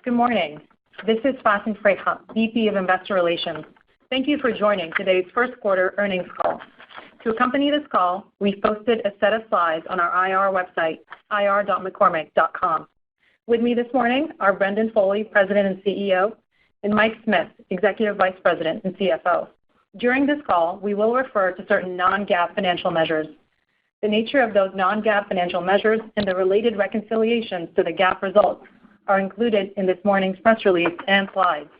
Good morning. This is Faten Freyha, VP of Investor Relations. Thank you for joining today's first quarter earnings call. To accompany this call, we've posted a set of slides on our IR website, ir.mccormick.com. With me this morning are Brendan Foley, President and CEO, and Mike Smith, Executive Vice President and CFO. During this call, we will refer to certain non-GAAP financial measures. The nature of those non-GAAP financial measures and the related reconciliations to the GAAP results are included in this morning's press release and slides.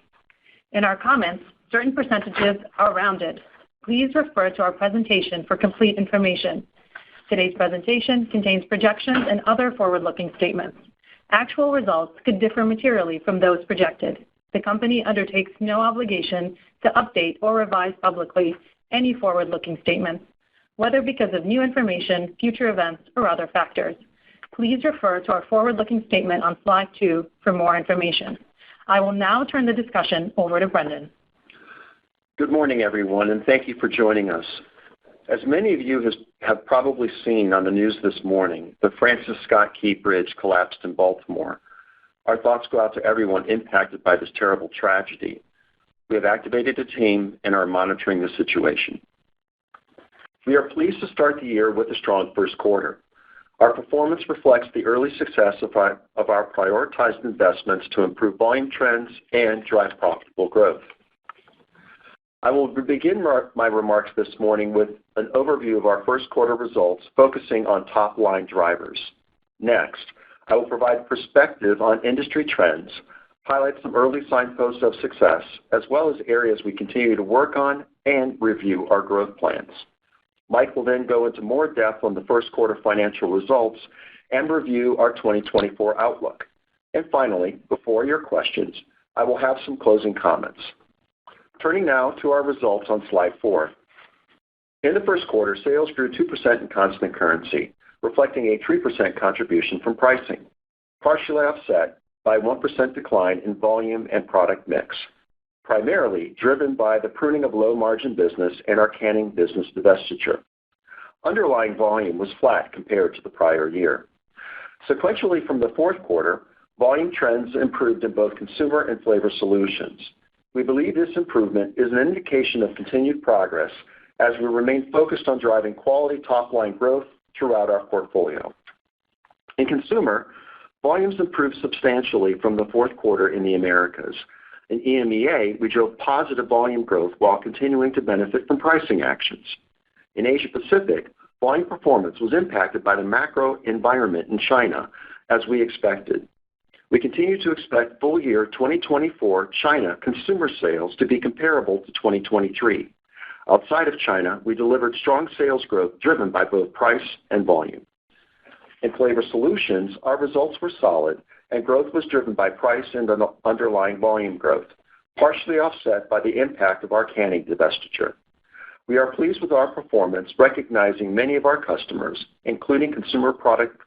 In our comments, certain percentages are rounded. Please refer to our presentation for complete information. Today's presentation contains projections and other forward-looking statements. Actual results could differ materially from those projected. The company undertakes no obligation to update or revise publicly any forward-looking statements, whether because of new information, future events, or other factors. Please refer to our forward-looking statement on slide 2 for more information. I will now turn the discussion over to Brendan. Good morning, everyone, and thank you for joining us. As many of you have probably seen on the news this morning, the Francis Scott Key Bridge collapsed in Baltimore. Our thoughts go out to everyone impacted by this terrible tragedy. We have activated a team and are monitoring the situation. We are pleased to start the year with a strong first quarter. Our performance reflects the early success of our prioritized investments to improve volume trends and drive profitable growth. I will begin my remarks this morning with an overview of our first quarter results, focusing on top-line drivers. Next, I will provide perspective on industry trends, highlight some early signposts of success, as well as areas we continue to work on, and review our growth plans. Mike will then go into more depth on the first quarter financial results and review our 2024 outlook. And finally, before your questions, I will have some closing comments. Turning now to our results on slide 4. In the first quarter, sales grew 2% in constant currency, reflecting a 3% contribution from pricing, partially offset by a 1% decline in volume and product mix, primarily driven by the pruning of low-margin business and our canning business divestiture. Underlying volume was flat compared to the prior year. Sequentially from the fourth quarter, volume trends improved in both consumer and flavor solutions. We believe this improvement is an indication of continued progress as we remain focused on driving quality top-line growth throughout our portfolio. In consumer, volumes improved substantially from the fourth quarter in the Americas. In EMEA, we drove positive volume growth while continuing to benefit from pricing actions. In Asia Pacific, volume performance was impacted by the macro environment in China, as we expected. We continue to expect full year 2024 China consumer sales to be comparable to 2023. Outside of China, we delivered strong sales growth driven by both price and volume. In flavor solutions, our results were solid, and growth was driven by price and underlying volume growth, partially offset by the impact of our canning divestiture. We are pleased with our performance, recognizing many of our customers, including consumer product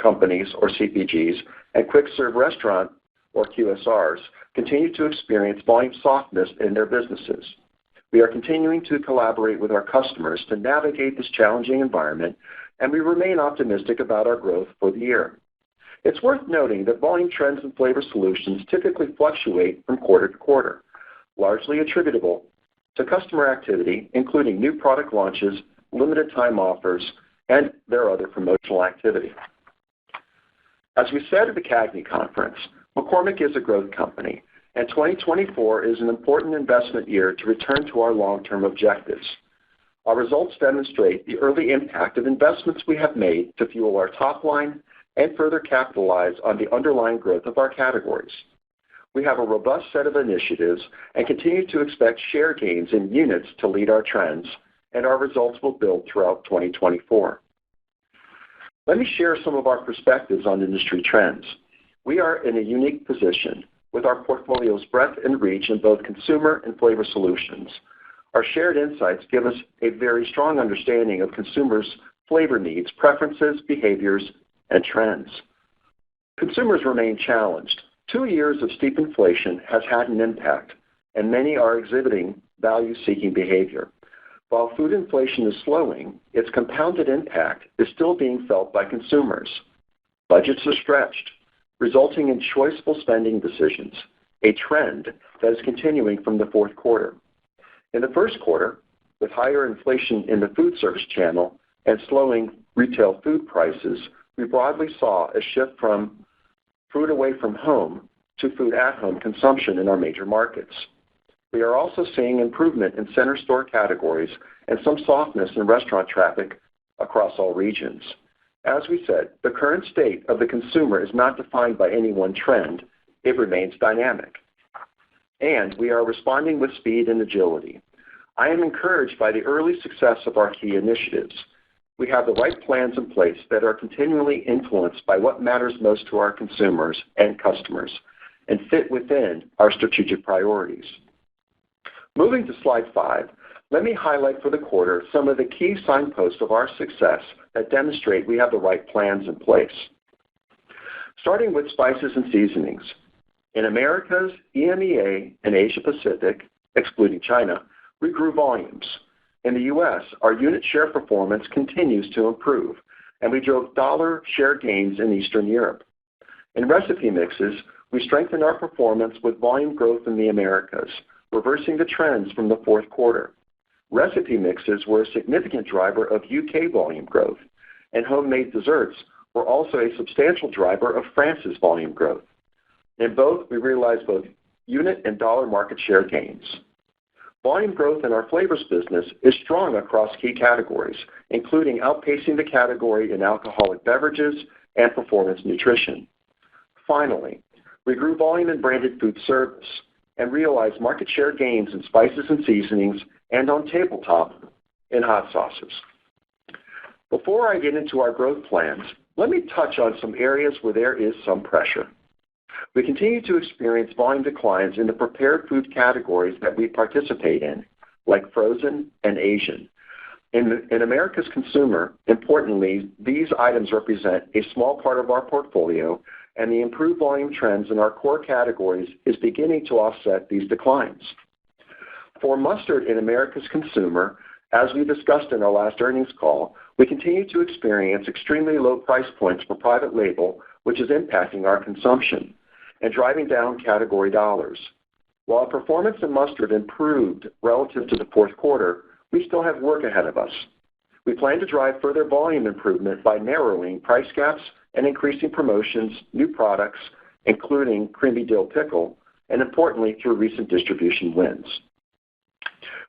companies or CPGs and quick-serve restaurant or QSRs, continue to experience volume softness in their businesses. We are continuing to collaborate with our customers to navigate this challenging environment, and we remain optimistic about our growth for the year. It's worth noting that volume trends in flavor solutions typically fluctuate from quarter to quarter, largely attributable to customer activity, including new product launches, limited time offers, and their other promotional activity. As we said at the CAGNY conference, McCormick is a growth company, and 2024 is an important investment year to return to our long-term objectives. Our results demonstrate the early impact of investments we have made to fuel our top line and further capitalize on the underlying growth of our categories. We have a robust set of initiatives and continue to expect share gains in units to lead our trends, and our results will build throughout 2024. Let me share some of our perspectives on industry trends. We are in a unique position with our portfolio's breadth and reach in both consumer and flavor solutions. Our shared insights give us a very strong understanding of consumers' flavor needs, preferences, behaviors, and trends. Consumers remain challenged. 2 years of steep inflation has had an impact, and many are exhibiting value-seeking behavior. While food inflation is slowing, its compounded impact is still being felt by consumers. Budgets are stretched, resulting in choiceful spending decisions, a trend that is continuing from the fourth quarter. In the first quarter, with higher inflation in the food service channel and slowing retail food prices, we broadly saw a shift from food away from home to food at home consumption in our major markets. We are also seeing improvement in center store categories and some softness in restaurant traffic across all regions. As we said, the current state of the consumer is not defined by any one trend. It remains dynamic. And we are responding with speed and agility. I am encouraged by the early success of our key initiatives. We have the right plans in place that are continually influenced by what matters most to our consumers and customers and fit within our strategic priorities. Moving to slide 5, let me highlight for the quarter some of the key signposts of our success that demonstrate we have the right plans in place. Starting with spices and seasonings. In Americas, EMEA, and Asia Pacific, excluding China, we grew volumes. In the U.S., our unit share performance continues to improve, and we drove dollar share gains in Eastern Europe. In recipe mixes, we strengthened our performance with volume growth in the Americas, reversing the trends from the fourth quarter. Recipe mixes were a significant driver of UK volume growth, and homemade desserts were also a substantial driver of France's volume growth. In both, we realized both unit and dollar market share gains. Volume growth in our flavors business is strong across key categories, including outpacing the category in alcoholic beverages and performance nutrition. Finally, we grew volume in branded food service and realized market share gains in spices and seasonings and on tabletop in hot sauces. Before I get into our growth plans, let me touch on some areas where there is some pressure. We continue to experience volume declines in the prepared food categories that we participate in, like frozen and Asian. In America's consumer, importantly, these items represent a small part of our portfolio, and the improved volume trends in our core categories is beginning to offset these declines. For mustard in America's consumer, as we discussed in our last earnings call, we continue to experience extremely low price points for private label, which is impacting our consumption and driving down category dollars. While our performance in mustard improved relative to the fourth quarter, we still have work ahead of us. We plan to drive further volume improvement by narrowing price gaps and increasing promotions, new products, including creamy dill pickle, and importantly, through recent distribution wins.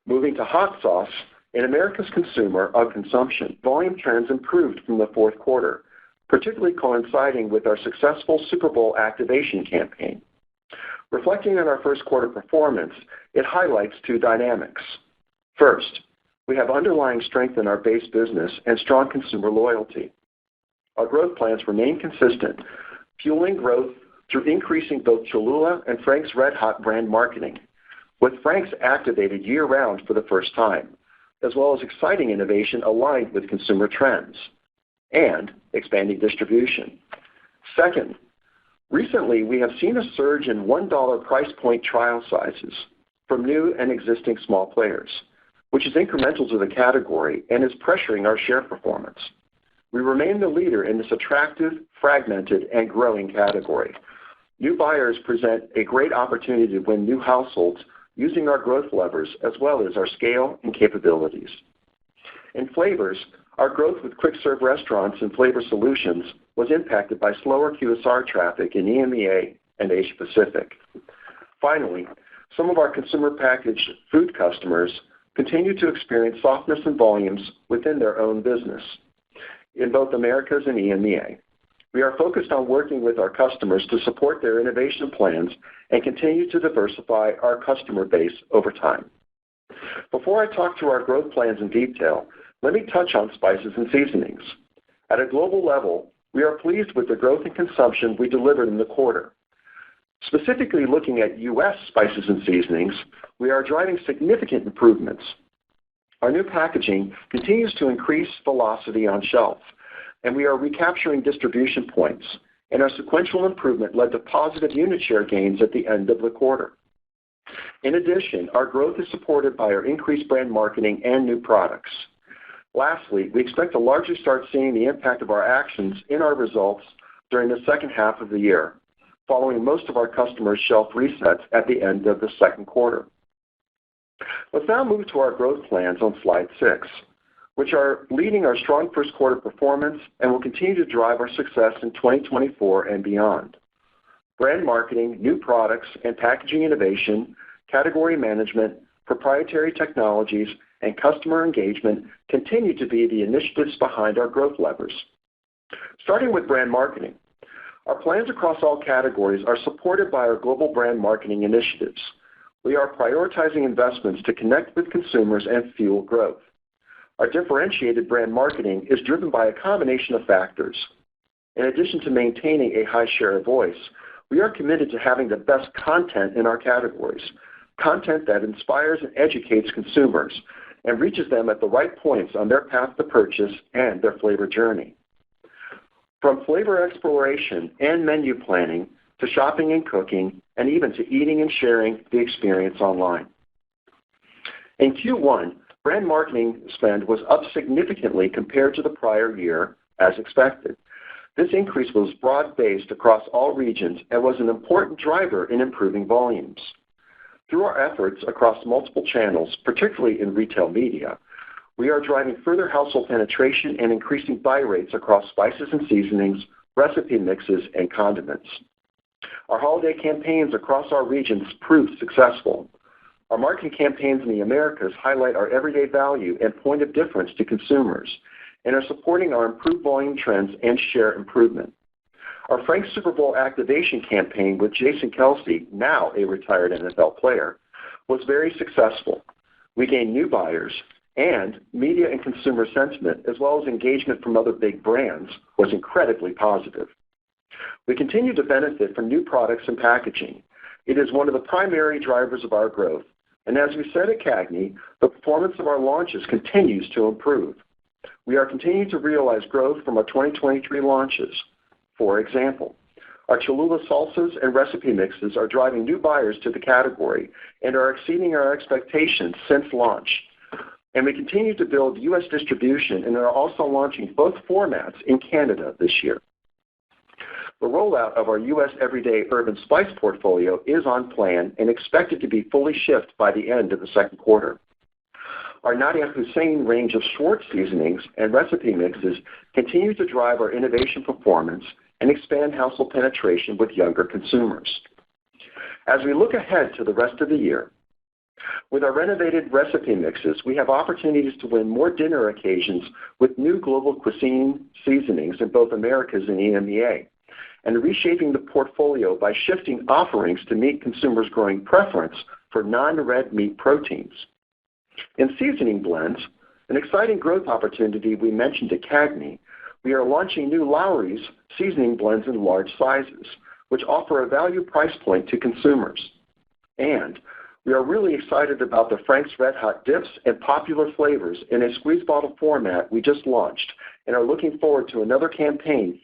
Moving to hot sauce, in America's consumer of consumption, volume trends improved from the fourth quarter, particularly coinciding with our successful Super Bowl activation campaign. Reflecting on our first quarter performance, it highlights two dynamics. First, we have underlying strength in our base business and strong consumer loyalty. Our growth plans remain consistent, fueling growth through increasing both Cholula and Frank's Red Hot brand marketing, with Frank's activated year-round for the first time, as well as exciting innovation aligned with consumer trends, and expanding distribution. Second, recently we have seen a surge in $1 price point trial sizes from new and existing small players, which is incremental to the category and is pressuring our share performance. We remain the leader in this attractive, fragmented, and growing category. New buyers present a great opportunity to win new households using our growth levers as well as our scale and capabilities. In flavors, our growth with quick-serve restaurants and flavor solutions was impacted by slower QSR traffic in EMEA and Asia Pacific. Finally, some of our consumer packaged food customers continue to experience softness in volumes within their own business in both Americas and EMEA. We are focused on working with our customers to support their innovation plans and continue to diversify our customer base over time. Before I talk to our growth plans in detail, let me touch on spices and seasonings. At a global level, we are pleased with the growth in consumption we delivered in the quarter. Specifically looking at U.S. spices and seasonings, we are driving significant improvements. Our new packaging continues to increase velocity on shelf, and we are recapturing distribution points, and our sequential improvement led to positive unit share gains at the end of the quarter. In addition, our growth is supported by our increased brand marketing and new products. Lastly, we expect to largely start seeing the impact of our actions in our results during the second half of the year, following most of our customers' shelf resets at the end of the second quarter. Let's now move to our growth plans on slide 6, which are leading our strong first quarter performance and will continue to drive our success in 2024 and beyond. Brand marketing, new products and packaging innovation, category management, proprietary technologies, and customer engagement continue to be the initiatives behind our growth levers. Starting with brand marketing, our plans across all categories are supported by our global brand marketing initiatives. We are prioritizing investments to connect with consumers and fuel growth. Our differentiated brand marketing is driven by a combination of factors. In addition to maintaining a high share of voice, we are committed to having the best content in our categories, content that inspires and educates consumers and reaches them at the right points on their path to purchase and their flavor journey. From flavor exploration and menu planning to shopping and cooking, and even to eating and sharing the experience online. In Q1, brand marketing spend was up significantly compared to the prior year, as expected. This increase was broad-based across all regions and was an important driver in improving volumes. Through our efforts across multiple channels, particularly in retail media, we are driving further household penetration and increasing buy rates across spices and seasonings, recipe mixes, and condiments. Our holiday campaigns across our regions proved successful. Our marketing campaigns in the Americas highlight our everyday value and point of difference to consumers and are supporting our improved volume trends and share improvement. Our Frank's Super Bowl activation campaign with Jason Kelce, now a retired NFL player, was very successful. We gained new buyers, and media and consumer sentiment, as well as engagement from other big brands, was incredibly positive. We continue to benefit from new products and packaging. It is one of the primary drivers of our growth, and as we said at CAGNY, the performance of our launches continues to improve. We are continuing to realize growth from our 2023 launches. For example, our Cholula salsas and recipe mixes are driving new buyers to the category and are exceeding our expectations since launch. And we continue to build U.S. distribution and are also launching both formats in Canada this year. The rollout of our U.S. everyday herb and spice portfolio is on plan and expected to be fully shipped by the end of the second quarter. Our Nadia Hussein range of Schwartz seasonings and recipe mixes continue to drive our innovation performance and expand household penetration with younger consumers. As we look ahead to the rest of the year, with our renovated recipe mixes, we have opportunities to win more dinner occasions with new global cuisine seasonings in both Americas and EMEA, and reshaping the portfolio by shifting offerings to meet consumers' growing preference for non-red meat proteins. In seasoning blends, an exciting growth opportunity we mentioned at CAGNY, we are launching new Lawry's seasoning blends in large sizes, which offer a value price point to consumers. And we are really excited about the Frank's Red Hot dips and popular flavors in a squeeze bottle format we just launched and are looking forward to another campaign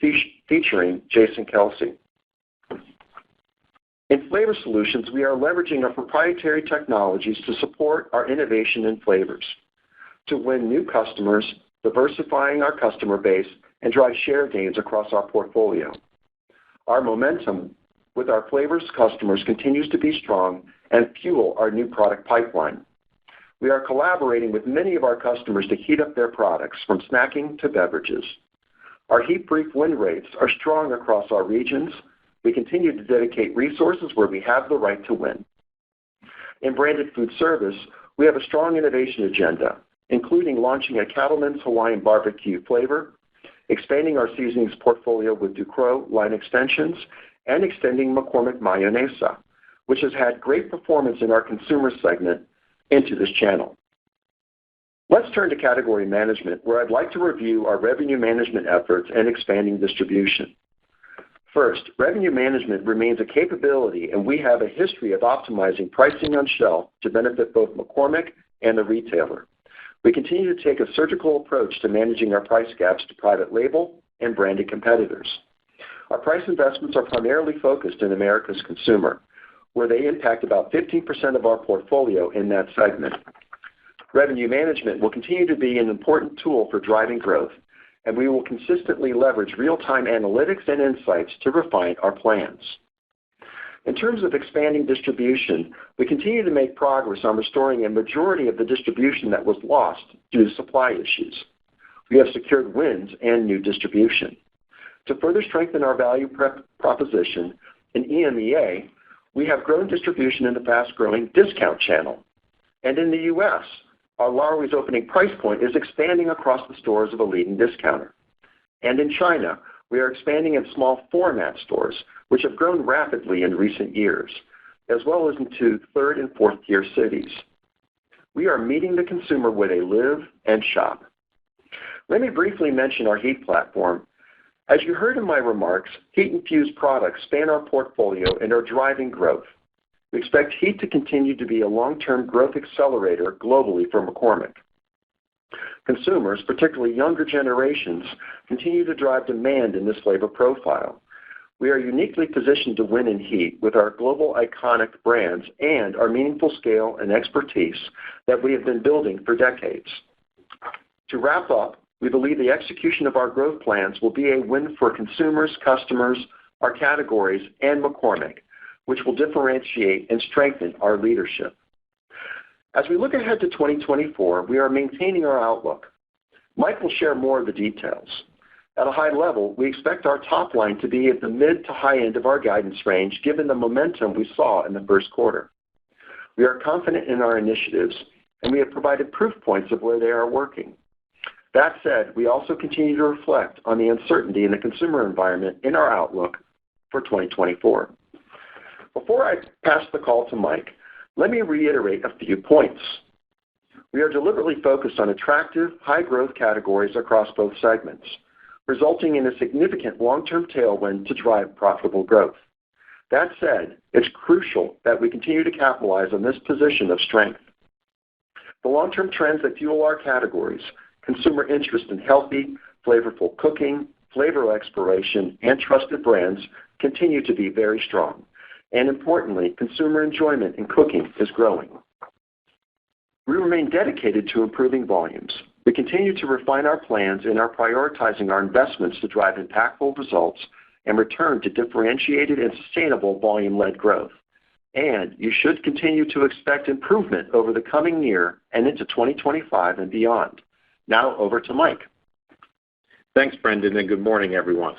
featuring Jason Kelce. In flavor solutions, we are leveraging our proprietary technologies to support our innovation in flavors, to win new customers, diversifying our customer base, and drive share gains across our portfolio. Our momentum with our flavors customers continues to be strong and fuel our new product pipeline. We are collaborating with many of our customers to heat up their products, from snacking to beverages. Our heat brief win rates are strong across our regions. We continue to dedicate resources where we have the right to win. In branded food service, we have a strong innovation agenda, including launching a Cattleman's Hawaiian barbecue flavor, expanding our seasonings portfolio with Ducros line extensions, and extending McCormick Mayonesa, which has had great performance in our consumer segment, into this channel. Let's turn to category management, where I'd like to review our revenue management efforts and expanding distribution. First, revenue management remains a capability, and we have a history of optimizing pricing on shelf to benefit both McCormick and the retailer. We continue to take a surgical approach to managing our price gaps to private label and branded competitors. Our price investments are primarily focused in America's consumer, where they impact about 15% of our portfolio in that segment. Revenue management will continue to be an important tool for driving growth, and we will consistently leverage real-time analytics and insights to refine our plans. In terms of expanding distribution, we continue to make progress on restoring a majority of the distribution that was lost due to supply issues. We have secured wins and new distribution. To further strengthen our value proposition in EMEA, we have grown distribution in the fast-growing discount channel. And in the U.S., our Lawry's opening price point is expanding across the stores of a leading discounter. And in China, we are expanding in small format stores, which have grown rapidly in recent years, as well as into third and fourth tier cities. We are meeting the consumer where they live and shop. Let me briefly mention our heat platform. As you heard in my remarks, heat-infused products span our portfolio and are driving growth. We expect heat to continue to be a long-term growth accelerator globally for McCormick. Consumers, particularly younger generations, continue to drive demand in this flavor profile. We are uniquely positioned to win in heat with our global iconic brands and our meaningful scale and expertise that we have been building for decades. To wrap up, we believe the execution of our growth plans will be a win for consumers, customers, our categories, and McCormick, which will differentiate and strengthen our leadership. As we look ahead to 2024, we are maintaining our outlook. Mike will share more of the details. At a high level, we expect our top line to be at the mid to high end of our guidance range given the momentum we saw in the first quarter. We are confident in our initiatives, and we have provided proof points of where they are working. That said, we also continue to reflect on the uncertainty in the consumer environment in our outlook for 2024. Before I pass the call to Mike, let me reiterate a few points. We are deliberately focused on attractive, high-growth categories across both segments, resulting in a significant long-term tailwind to drive profitable growth. That said, it's crucial that we continue to capitalize on this position of strength. The long-term trends that fuel our categories, consumer interest in healthy, flavorful cooking, flavor exploration, and trusted brands, continue to be very strong. And importantly, consumer enjoyment in cooking is growing. We remain dedicated to improving volumes. We continue to refine our plans and are prioritizing our investments to drive impactful results and return to differentiated and sustainable volume-led growth. And you should continue to expect improvement over the coming year and into 2025 and beyond. Now over to Mike. Thanks, Brendan, and good morning, everyone.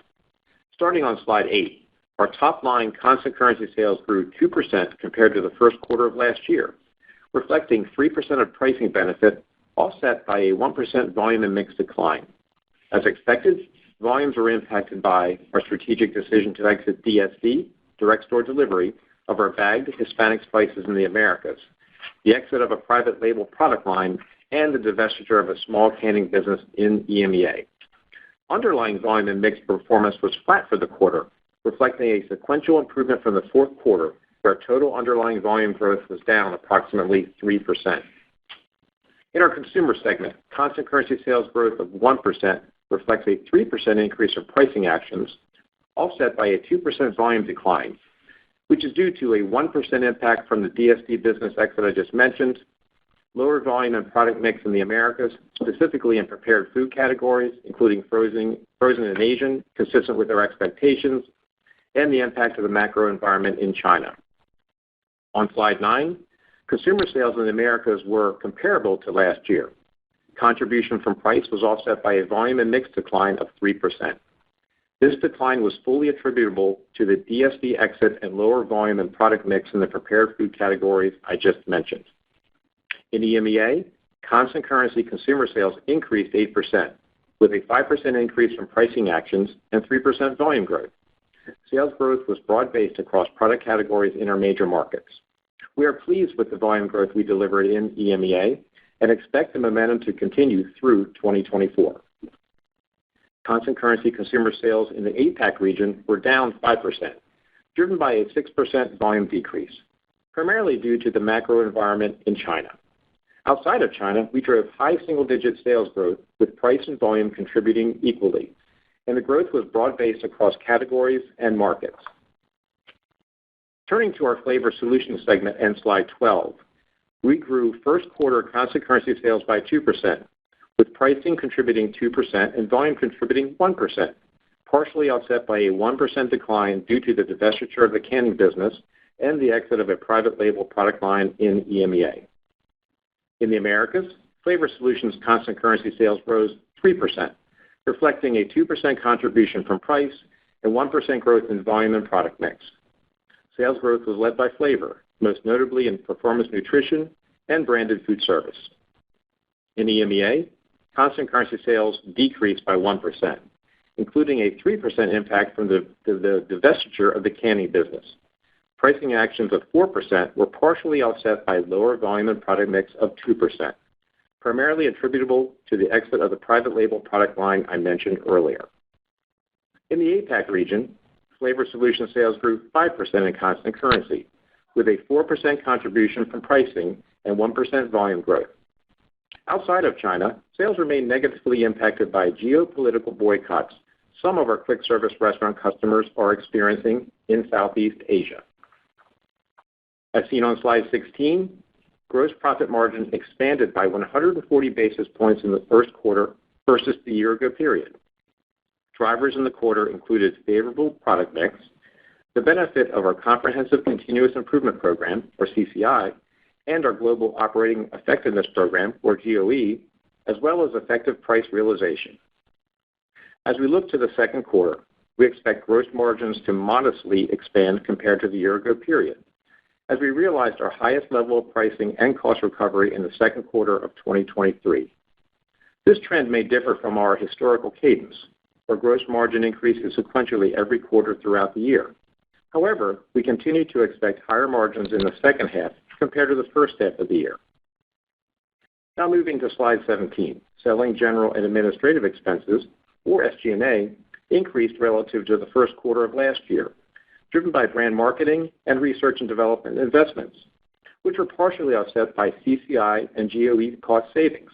Starting on slide 8, our top-line constant currency sales grew 2% compared to the first quarter of last year, reflecting 3% of pricing benefit offset by a 1% volume and mix decline. As expected, volumes were impacted by our strategic decision to exit DSD, direct store delivery, of our bagged Hispanic spices in the Americas, the exit of a private label product line, and the divestiture of a small canning business in EMEA. Underlying volume and mix performance was flat for the quarter, reflecting a sequential improvement from the fourth quarter, where total underlying volume growth was down approximately 3%. In our consumer segment, constant currency sales growth of 1% reflects a 3% increase in pricing actions, offset by a 2% volume decline, which is due to a 1% impact from the DSD business exit I just mentioned, lower volume and product mix in the Americas, specifically in prepared food categories, including frozen and Asian, consistent with our expectations, and the impact of the macro environment in China. On slide 9, consumer sales in the Americas were comparable to last year. Contribution from price was offset by a volume and mix decline of 3%. This decline was fully attributable to the DSD exit and lower volume and product mix in the prepared food categories I just mentioned. In EMEA, constant currency consumer sales increased 8%, with a 5% increase from pricing actions and 3% volume growth. Sales growth was broad-based across product categories in our major markets. We are pleased with the volume growth we delivered in EMEA and expect the momentum to continue through 2024. Constant currency consumer sales in the APAC region were down 5%, driven by a 6% volume decrease, primarily due to the macro environment in China. Outside of China, we drove high single-digit sales growth, with price and volume contributing equally, and the growth was broad-based across categories and markets. Turning to our Flavor Solutions segment and slide 12, we grew first quarter constant currency sales by 2%, with pricing contributing 2% and volume contributing 1%, partially offset by a 1% decline due to the divestiture of the canning business and the exit of a private label product line in EMEA. In the Americas, Flavor Solutions constant currency sales rose 3%, reflecting a 2% contribution from price and 1% growth in volume and product mix. Sales growth was led by flavor, most notably in performance nutrition and branded food service. In EMEA, constant currency sales decreased by 1%, including a 3% impact from the divestiture of the canning business. Pricing actions of 4% were partially offset by lower volume and product mix of 2%, primarily attributable to the exit of the private label product line I mentioned earlier. In the APAC region, Flavor Solutions sales grew 5% in constant currency, with a 4% contribution from pricing and 1% volume growth. Outside of China, sales remain negatively impacted by geopolitical boycotts some of our quick service restaurant customers are experiencing in Southeast Asia. As seen on slide 16, gross profit margin expanded by 140 basis points in the first quarter versus the year-ago period. Drivers in the quarter included favorable product mix, the benefit of our Comprehensive Continuous Improvement Program, or CCI, and our Global Operating Effectiveness Program, or GOE, as well as effective price realization. As we look to the second quarter, we expect gross margins to modestly expand compared to the year-ago period, as we realized our highest level of pricing and cost recovery in the second quarter of 2023. This trend may differ from our historical cadence, where gross margin increases sequentially every quarter throughout the year. However, we continue to expect higher margins in the second half compared to the first half of the year. Now moving to slide 17, selling, general, and administrative expenses, or SG&A, increased relative to the first quarter of last year, driven by brand marketing and research and development investments, which were partially offset by CCI and GOE cost savings.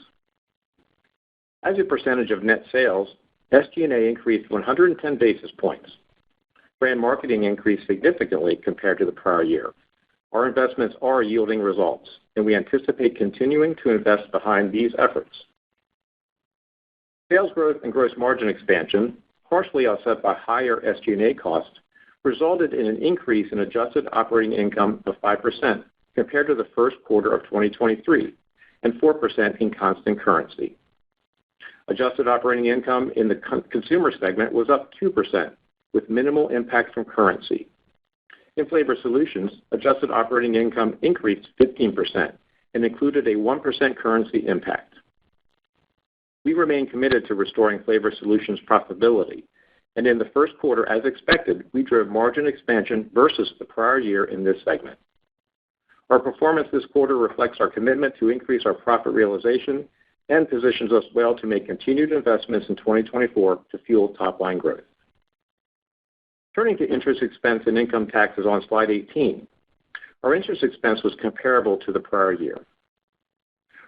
As a percentage of net sales, SG&A increased 110 basis points. Brand marketing increased significantly compared to the prior year. Our investments are yielding results, and we anticipate continuing to invest behind these efforts. Sales growth and gross margin expansion, partially offset by higher SG&A costs, resulted in an increase in adjusted operating income of 5% compared to the first quarter of 2023, and 4% in constant currency. Adjusted operating income in the consumer segment was up 2%, with minimal impact from currency. In Flavor Solutions, adjusted operating income increased 15% and included a 1% currency impact. We remain committed to restoring Flavor Solutions profitability, and in the first quarter, as expected, we drove margin expansion versus the prior year in this segment. Our performance this quarter reflects our commitment to increase our profit realization and positions us well to make continued investments in 2024 to fuel top-line growth. Turning to interest expense and income taxes on slide 18, our interest expense was comparable to the prior year.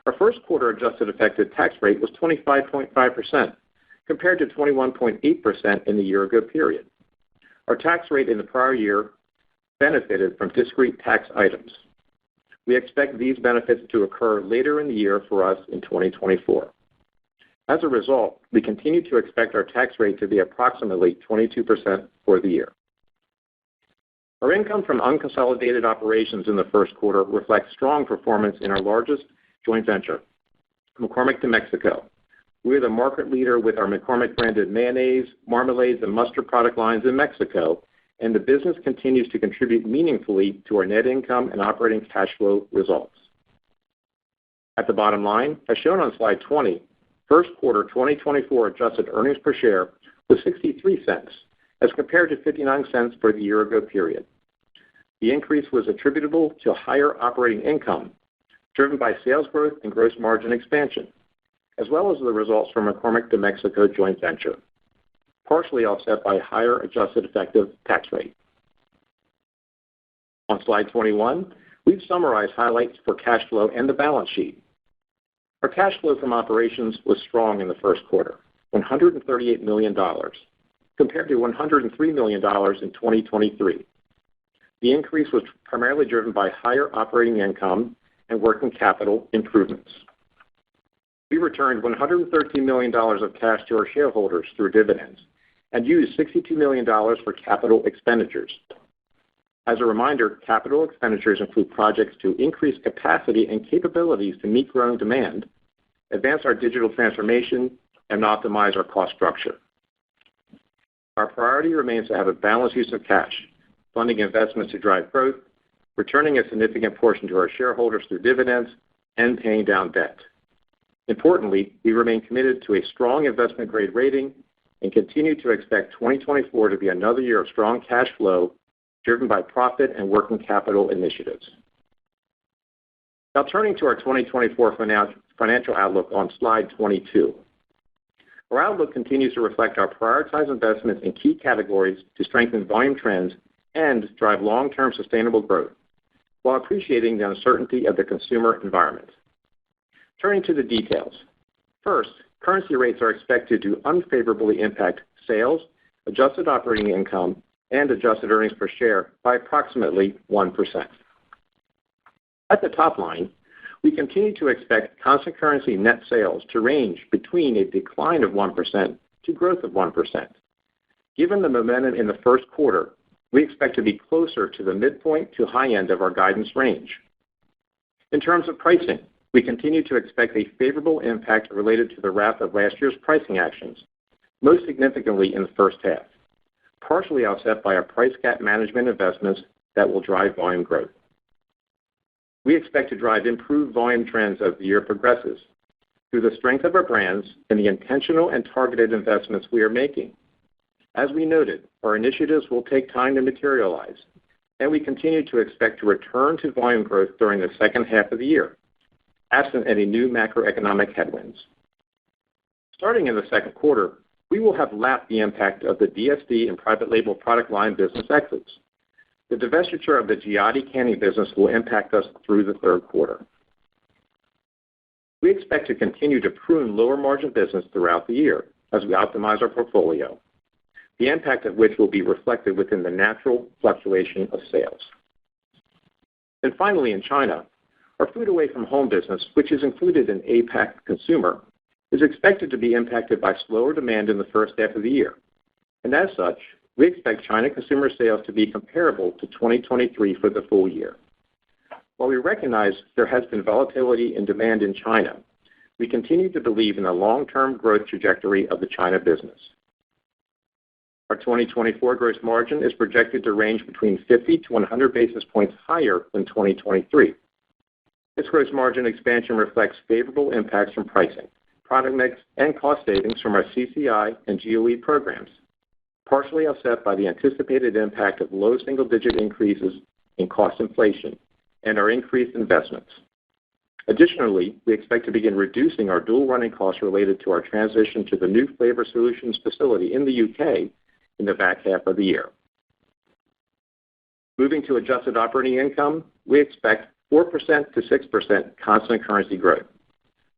Our first quarter adjusted effective tax rate was 25.5%, compared to 21.8% in the year-ago period. Our tax rate in the prior year benefited from discrete tax items. We expect these benefits to occur later in the year for us in 2024. As a result, we continue to expect our tax rate to be approximately 22% for the year. Our income from unconsolidated operations in the first quarter reflects strong performance in our largest joint venture, McCormick de Mexico. We are the market leader with our McCormick branded mayonnaise, marmalades, and mustard product lines in Mexico, and the business continues to contribute meaningfully to our net income and operating cash flow results. At the bottom line, as shown on slide 20, first quarter 2024 adjusted earnings per share was 63 cents, as compared to 59 cents for the year-ago period. The increase was attributable to higher operating income, driven by sales growth and gross margin expansion, as well as the results from McCormick de Mexico joint venture, partially offset by higher adjusted effective tax rate. On slide 21, we've summarized highlights for cash flow and the balance sheet. Our cash flow from operations was strong in the first quarter, $138 million, compared to $103 million in 2023. The increase was primarily driven by higher operating income and working capital improvements. We returned $113 million of cash to our shareholders through dividends and used $62 million for capital expenditures. As a reminder, capital expenditures include projects to increase capacity and capabilities to meet growing demand, advance our digital transformation, and optimize our cost structure. Our priority remains to have a balanced use of cash, funding investments to drive growth, returning a significant portion to our shareholders through dividends, and paying down debt. Importantly, we remain committed to a strong investment-grade rating and continue to expect 2024 to be another year of strong cash flow driven by profit and working capital initiatives. Now turning to our 2024 financial outlook on slide 22. Our outlook continues to reflect our prioritized investments in key categories to strengthen volume trends and drive long-term sustainable growth, while appreciating the uncertainty of the consumer environment. Turning to the details. First, currency rates are expected to unfavorably impact sales, adjusted operating income, and adjusted earnings per share by approximately 1%. At the top line, we continue to expect constant currency net sales to range between a decline of 1% to growth of 1%. Given the momentum in the first quarter, we expect to be closer to the midpoint to high end of our guidance range. In terms of pricing, we continue to expect a favorable impact related to the wrap of last year's pricing actions, most significantly in the first half, partially offset by our price gap management investments that will drive volume growth. We expect to drive improved volume trends as the year progresses through the strength of our brands and the intentional and targeted investments we are making. As we noted, our initiatives will take time to materialize, and we continue to expect to return to volume growth during the second half of the year, absent any new macroeconomic headwinds. Starting in the second quarter, we will have lapped the impact of the DSD and private label product line business exits. The divestiture of the Giotti canning business will impact us through the third quarter. We expect to continue to prune lower margin business throughout the year as we optimize our portfolio, the impact of which will be reflected within the natural fluctuation of sales. And finally, in China, our food away from home business, which is included in APAC Consumer, is expected to be impacted by slower demand in the first half of the year. And as such, we expect China consumer sales to be comparable to 2023 for the full year. While we recognize there has been volatility in demand in China, we continue to believe in the long-term growth trajectory of the China business. Our 2024 gross margin is projected to range between 50 to 100 basis points higher than 2023. This gross margin expansion reflects favorable impacts from pricing, product mix, and cost savings from our CCI and GOE programs, partially offset by the anticipated impact of low single-digit increases in cost inflation and our increased investments. Additionally, we expect to begin reducing our dual running costs related to our transition to the new Flavor Solutions facility in the UK in the back half of the year. Moving to adjusted operating income, we expect 4% to 6% constant currency growth.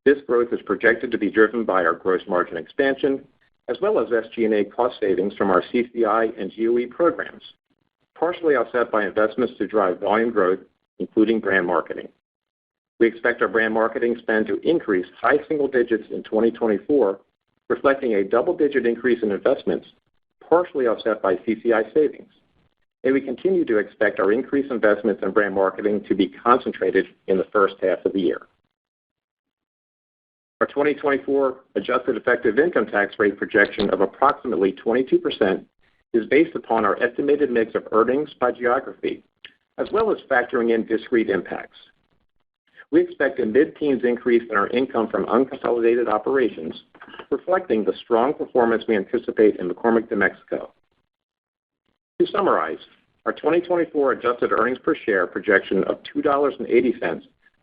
This growth is projected to be driven by our gross margin expansion, as well as SG&A cost savings from our CCI and GOE programs, partially offset by investments to drive volume growth, including brand marketing. We expect our brand marketing spend to increase high single digits in 2024, reflecting a double-digit increase in investments, partially offset by CCI savings. And we continue to expect our increased investments in brand marketing to be concentrated in the first half of the year. Our 2024 adjusted effective income tax rate projection of approximately 22% is based upon our estimated mix of earnings by geography, as well as factoring in discrete impacts. We expect a mid-teens increase in our income from unconsolidated operations, reflecting the strong performance we anticipate in McCormick de Mexico. To summarize, our 2024 adjusted earnings per share projection of $2.80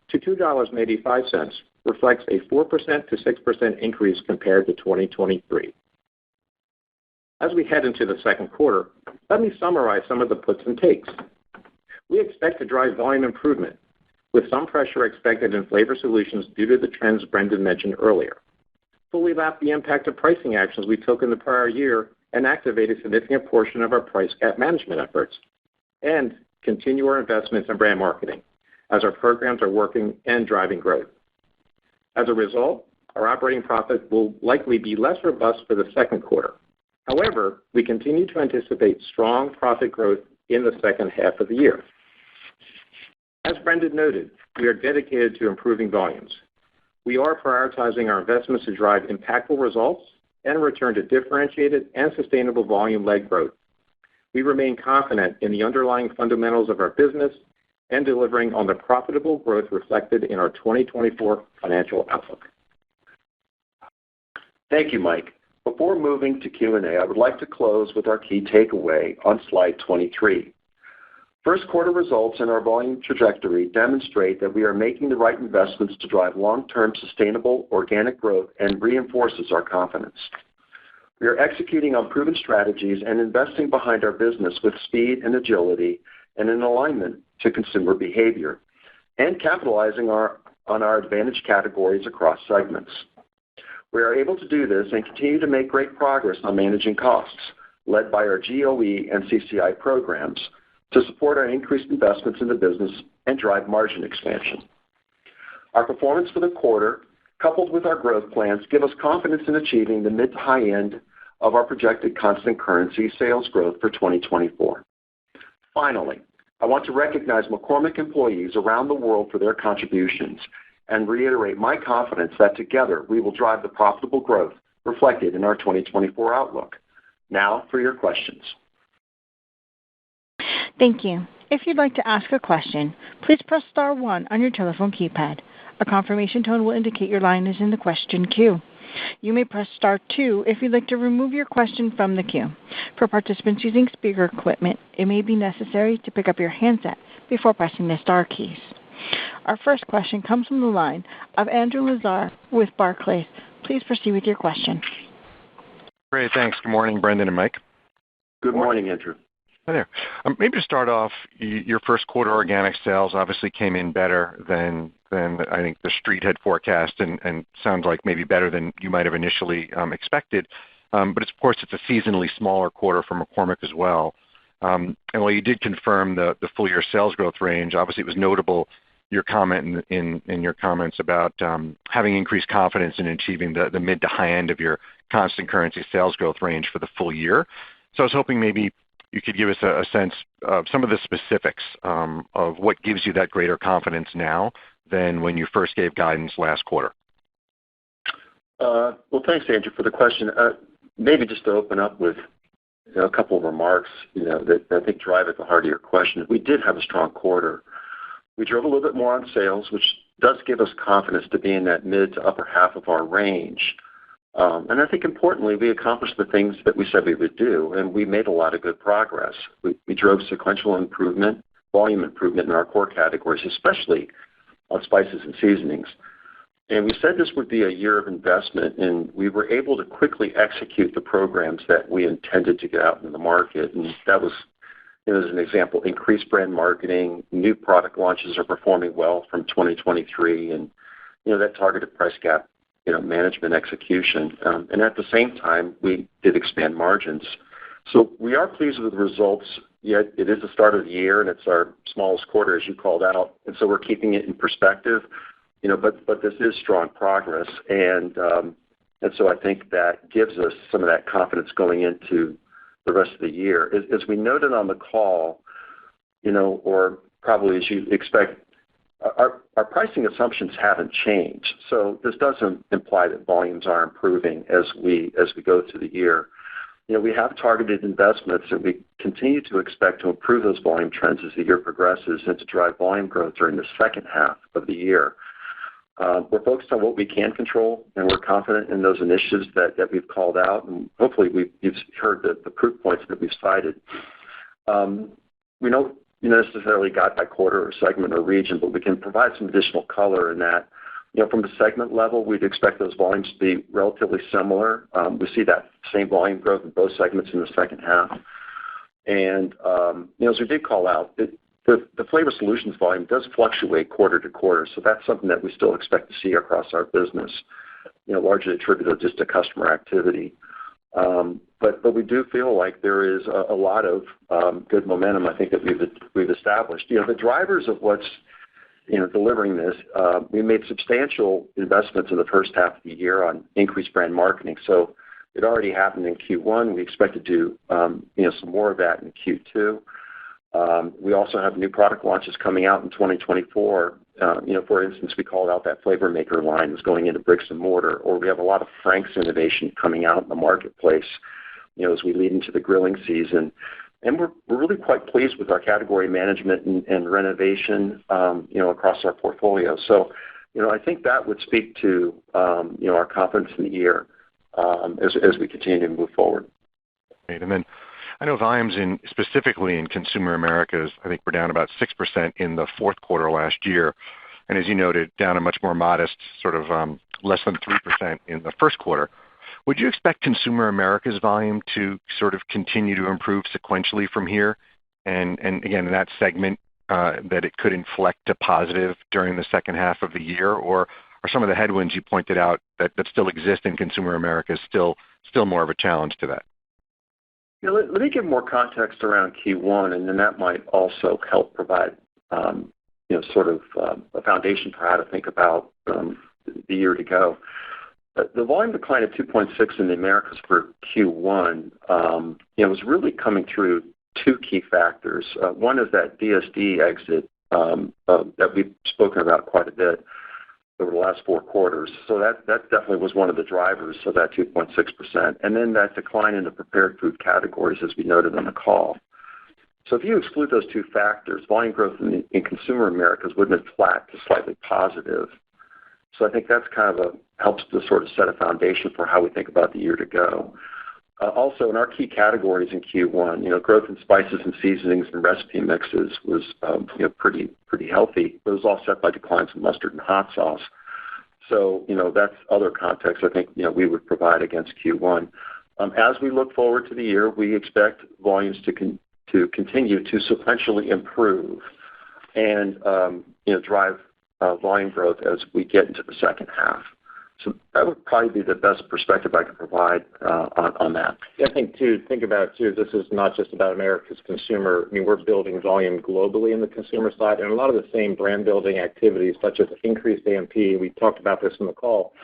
to $2.85 reflects a 4% to 6% increase compared to 2023. As we head into the second quarter, let me summarize some of the puts and takes. We expect to drive volume improvement, with some pressure expected in Flavor Solutions due to the trends Brendan mentioned earlier. Fully lap the impact of pricing actions we took in the prior year and activate a significant portion of our price gap management efforts, and continue our investments in brand marketing as our programs are working and driving growth. As a result, our operating profit will likely be less robust for the second quarter, However, we continue to anticipate strong profit growth in the second half of the year. As Brendan noted, we are dedicated to improving volumes. We are prioritizing our investments to drive impactful results and return to differentiated and sustainable volume-led growth. We remain confident in the underlying fundamentals of our business and delivering on the profitable growth reflected in our 2024 financial outlook. Thank you, Mike. Before moving to Q&A, I would like to close with our key takeaway on slide 23. First quarter results and our volume trajectory demonstrate that we are making the right investments to drive long-term sustainable organic growth and reinforces our confidence. We are executing on proven strategies and investing behind our business with speed and agility and in alignment to consumer behavior, and capitalizing on our advantage categories across segments. We are able to do this and continue to make great progress on managing costs, led by our GOE and CCI programs, to support our increased investments in the business and drive margin expansion. Our performance for the quarter, coupled with our growth plans, give us confidence in achieving the mid to high end of our projected constant currency sales growth for 2024. Finally, I want to recognize McCormick employees around the world for their contributions and reiterate my confidence that together we will drive the profitable growth reflected in our 2024 outlook. Now for your questions. Thank you. If you'd like to ask a question, please press star 1 on your telephone keypad. A confirmation tone will indicate your line is in the question queue. You may press star 2 if you'd like to remove your question from the queue. For participants using speaker equipment, it may be necessary to pick up your handset before pressing the star keys. Our first question comes from the line of Andrew Lazar with Barclays. Please proceed with your question. Great, thanks. Good morning, Brendan and Mike. Good morning, Andrew. Hi there. Maybe to start off, your first quarter organic sales obviously came in better than I think the street had forecast, and sounds like maybe better than you might have initially expected. But of course, it's a seasonally smaller quarter for McCormick as well. And while you did confirm the full year sales growth range, obviously it was notable your comment in your comments about having increased confidence in achieving the mid to high end of your constant currency sales growth range for the full year. So I was hoping maybe you could give us a sense of some of the specifics of what gives you that greater confidence now than when you first gave guidance last quarter. Well, thanks, Andrew, for the question. Maybe just to open up with a couple of remarks, that I think drive at the heart of your question. We did have a strong quarter. We drove a little bit more on sales, which does give us confidence to be in that mid to upper half of our range. And I think importantly, we accomplished the things that we said we would do, and we made a lot of good progress. We drove sequential improvement, volume improvement in our core categories, especially on spices and seasonings. And we said this would be a year of investment, and we were able to quickly execute the programs that we intended to get out in the market. And that was, as an example, increased brand marketing, new product launches are performing well from 2023, and that targeted price gap management execution. And at the same time, we did expand margins. So we are pleased with the results, yet it is the start of the year, and it's our smallest quarter, as you called out. And so we're keeping it in perspective, but this is strong progress. And so I think that gives us some of that confidence going into the rest of the year. As we noted on the call, or probably as you expect, our pricing assumptions haven't changed. So this doesn't imply that volumes are improving as we go through the year. We have targeted investments, and we continue to expect to improve those volume trends as the year progresses and to drive volume growth during the second half of the year. We're focused on what we can control, and we're confident in those initiatives that we've called out, and hopefully you've heard the proof points that we've cited. We don't necessarily guide by quarter or segment or region, but we can provide some additional color in that. From the segment level, we'd expect those volumes to be relatively similar. We see that same volume growth in both segments in the second half. And as we did call out, the Flavor Solutions volume does fluctuate quarter to quarter, so that's something that we still expect to see across our business, largely attributed just to customer activity. But we do feel like there is a lot of good momentum, I think, that we've established. The drivers of what's delivering this, we made substantial investments in the first half of the year on increased brand marketing. So It already happened in Q1. We expect to do some more of that in Q2. We also have new product launches coming out in 2024. For instance, we called out that Flavor Maker line is going into bricks and mortar, or we have a lot of Frank's innovation coming out in the marketplace, as we lead into the grilling season. And we're really quite pleased with our category management and renovation, across our portfolio. So, I think that would speak to, our confidence in the year as we continue to move forward. Great. And then I know volumes specifically in Consumer Americas, I think we're down about 6% in the fourth quarter last year. And as you noted, down a much more modest sort of less than 3% in the first quarter. Would you expect Consumer Americas volume to sort of continue to improve sequentially from here? And again, in that segment, that it could inflect to positive during the second half of the year? Or are some of the headwinds you pointed out that still exist in Consumer Americas still more of a challenge to that? Yeah, let me give more context around Q1, and then that might also help provide, sort of a foundation for how to think about the year to go. The volume decline of 2.6 in the Americas for Q1, was really coming through two key factors. One is that DSD exit that we've spoken about quite a bit over the last 4 quarters. So that definitely was one of the drivers of that 2.6%. And then that decline in the prepared food categories, as we noted on the call. So if you exclude those two factors, volume growth in Consumer Americas would have been flat to slightly positive. So I think that's kind of helps to sort of set a foundation for how we think about the year to go. Also, in our key categories in Q1, growth in spices and seasonings and recipe mixes was, pretty healthy. It was offset by declines in mustard and hot sauce. So, that's other context I think, we would provide against Q1. As we look forward to the year, we expect volumes to continue to sequentially improve and, drive volume growth as we get into the second half. So that would probably be the best perspective I could provide on that. Yeah, I think, think about, this is not just about America's consumer. I mean, we're building volume globally in the consumer side, and a lot of the same brand-building activities, such as increased A&P, we talked about this in the call,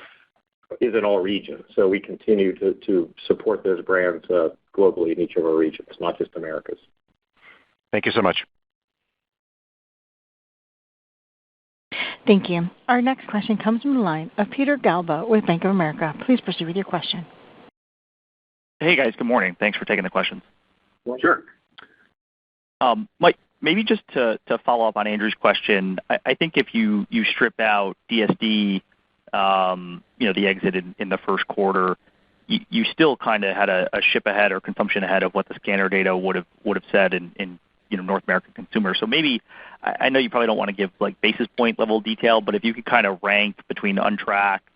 is in all regions. So we continue to support those brands globally in each of our regions, not just America's. Thank you so much. Thank you. Our next question comes from the line of Peter Galbo with Bank of America. Please proceed with your question. Hey, guys. Good morning. Thanks for taking the questions. Well, sure. Mike, maybe just to follow up on Andrew's question, I think if you strip out DSD, the exit in the first quarter, you still kind of had a ship ahead or consumption ahead of what the scanner data would have said in North American consumer. So maybe, I know you probably don't want to give like basis point level detail, but if you could kind of rank between untracked,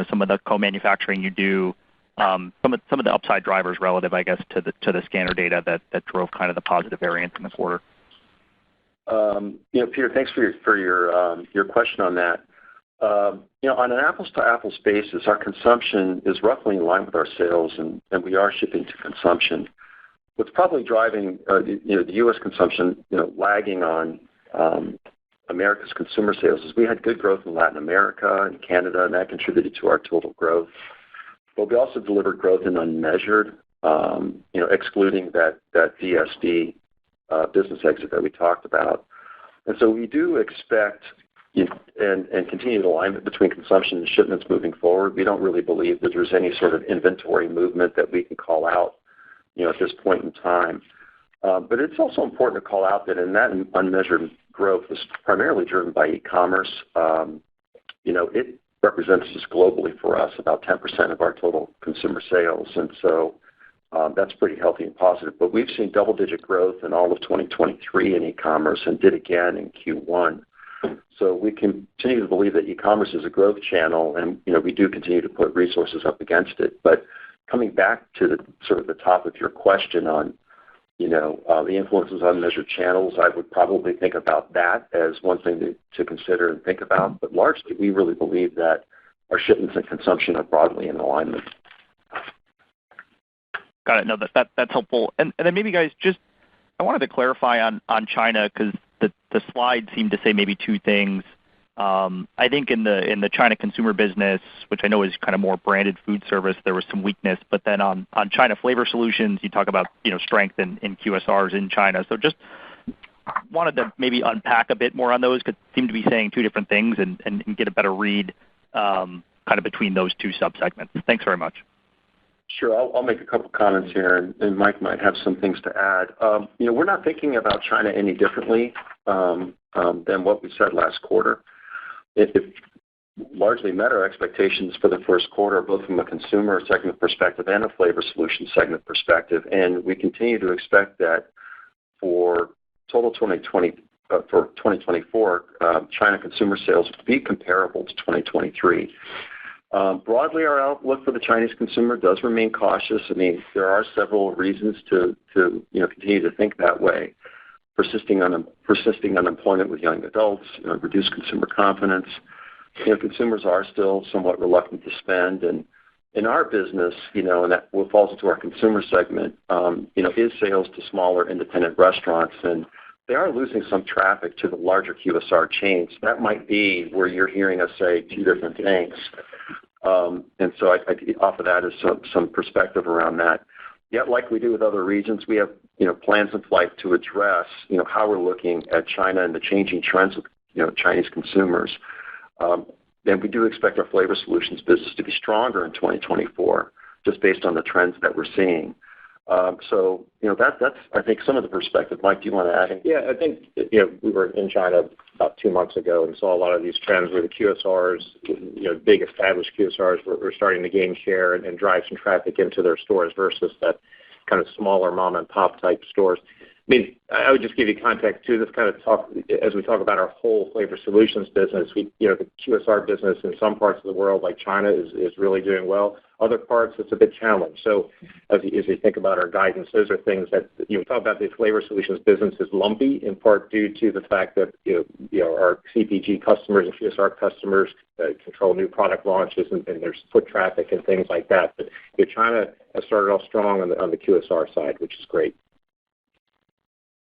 some of the co-manufacturing you do, some of the upside drivers relative, I guess, to the scanner data that drove kind of the positive variance in the quarter. Peter, thanks for your question on that. On an apples to apples basis, our consumption is roughly in line with our sales, and we are shipping to consumption. What's probably driving, the U.S. consumption, lagging on America's consumer sales is we had good growth in Latin America and Canada, and that contributed to our total growth. But we also delivered growth in unmeasured, excluding that DSD business exit that we talked about. And so we do expect and continued alignment between consumption and shipments moving forward. We don't really believe that there's any sort of inventory movement that we can call out, at this point in time. But it's also important to call out that in that unmeasured growth was primarily driven by e-commerce. It represents just globally for us about 10% of our total consumer sales. And so that's pretty healthy and positive. But we've seen double-digit growth in all of 2023 in e-commerce and did again in Q1. So we continue to believe that e-commerce is a growth channel, and we do continue to put resources up against it. But coming back to the top of your question on the influences on measured channels, I would probably think about that as one thing to consider and think about. But largely, we really believe that our shipments and consumption are broadly in alignment. Got it. No, that's helpful. And then maybe, guys, I wanted to clarify on China, because the slide seemed to say maybe two things. I think in the China consumer business, which I know is kind of more branded food service, there was some weakness. But then on China Flavor Solutions, you talk about strength in QSRs in China. So just wanted to maybe unpack a bit more on those, because seem to be saying two different things, and get a better read kind of between those two subsegments. Thanks very much. Sure. I'll make a couple comments here, and Mike might have some things to add. We're not thinking about China any differently than what we said last quarter. It largely met our expectations for the first quarter, both from a consumer segment perspective and a flavor solution segment perspective, and we continue to expect that for total 2024, China consumer sales to be comparable to 2023. Broadly, our outlook for the Chinese consumer does remain cautious. I mean, there are several reasons to continue to think that way. Persisting unemployment with young adults, reduced consumer confidence. Consumers are still somewhat reluctant to spend, and in our business, and that falls into our consumer segment, is sales to smaller independent restaurants, and they are losing some traffic to the larger QSR chains. That might be where you're hearing us say two different things. And so I offer that as some perspective around that. Yet, like we do with other regions, we have plans in flight to address how we're looking at China and the changing trends of Chinese consumers. And we do expect our flavor solutions business to be stronger in 2024, just based on the trends that we're seeing. So that's I think some of the perspective. Mike, do you want to add anything? Yeah, I think we were in China about 2 months ago and saw a lot of these trends where the QSRs, big established QSRs, were starting to gain share and drive some traffic into their stores versus that kind of smaller mom and pop type stores. I mean, I would just give you context too. This kind of talk as we talk about our whole flavor solutions business. The QSR business in some parts of the world, like China, is really doing well. Other parts, it's a bit challenged. So as we think about our guidance, those are things that we talk about. The flavor solutions business is lumpy in part due to the fact that our CPG customers and QSR customers control new product launches and there's foot traffic and things like that. But China has started off strong on the QSR side, which is great.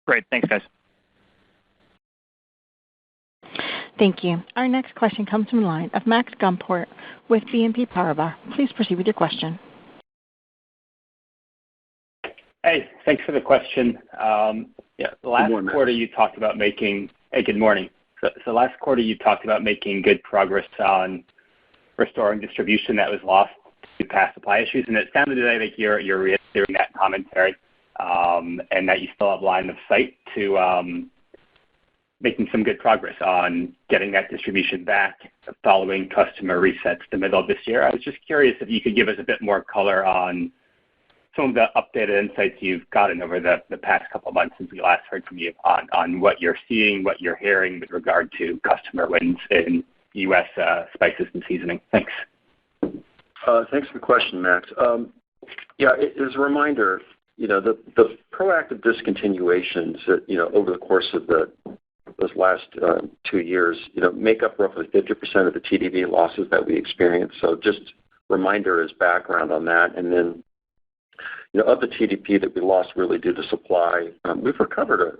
Great. Thanks, guys. Thank you. Our next question comes from the line of Max Gumport with BNP Paribas. Please proceed with your question. Hey, thanks for the question. Last quarter you talked about making. Hey, good morning. So last quarter you talked about making good progress on restoring distribution that was lost to past supply issues, and it sounded today like you're reiterating that commentary, and that you still have line of sight to making some good progress on getting that distribution back following customer resets the middle of this year. I was just curious if you could give us a bit more color on some of the updated insights you've gotten over the past couple of months since we last heard from you on what you're seeing, what you're hearing with regard to customer wins in U.S. spices and seasoning. Thanks. Thanks for the question, Max. As a reminder, the proactive discontinuations that, over the course of those last 2 years, make up roughly 50% of the TDP losses that we experienced. So just reminder as background on that. And then, of the TDP that we lost really due to supply, we've recovered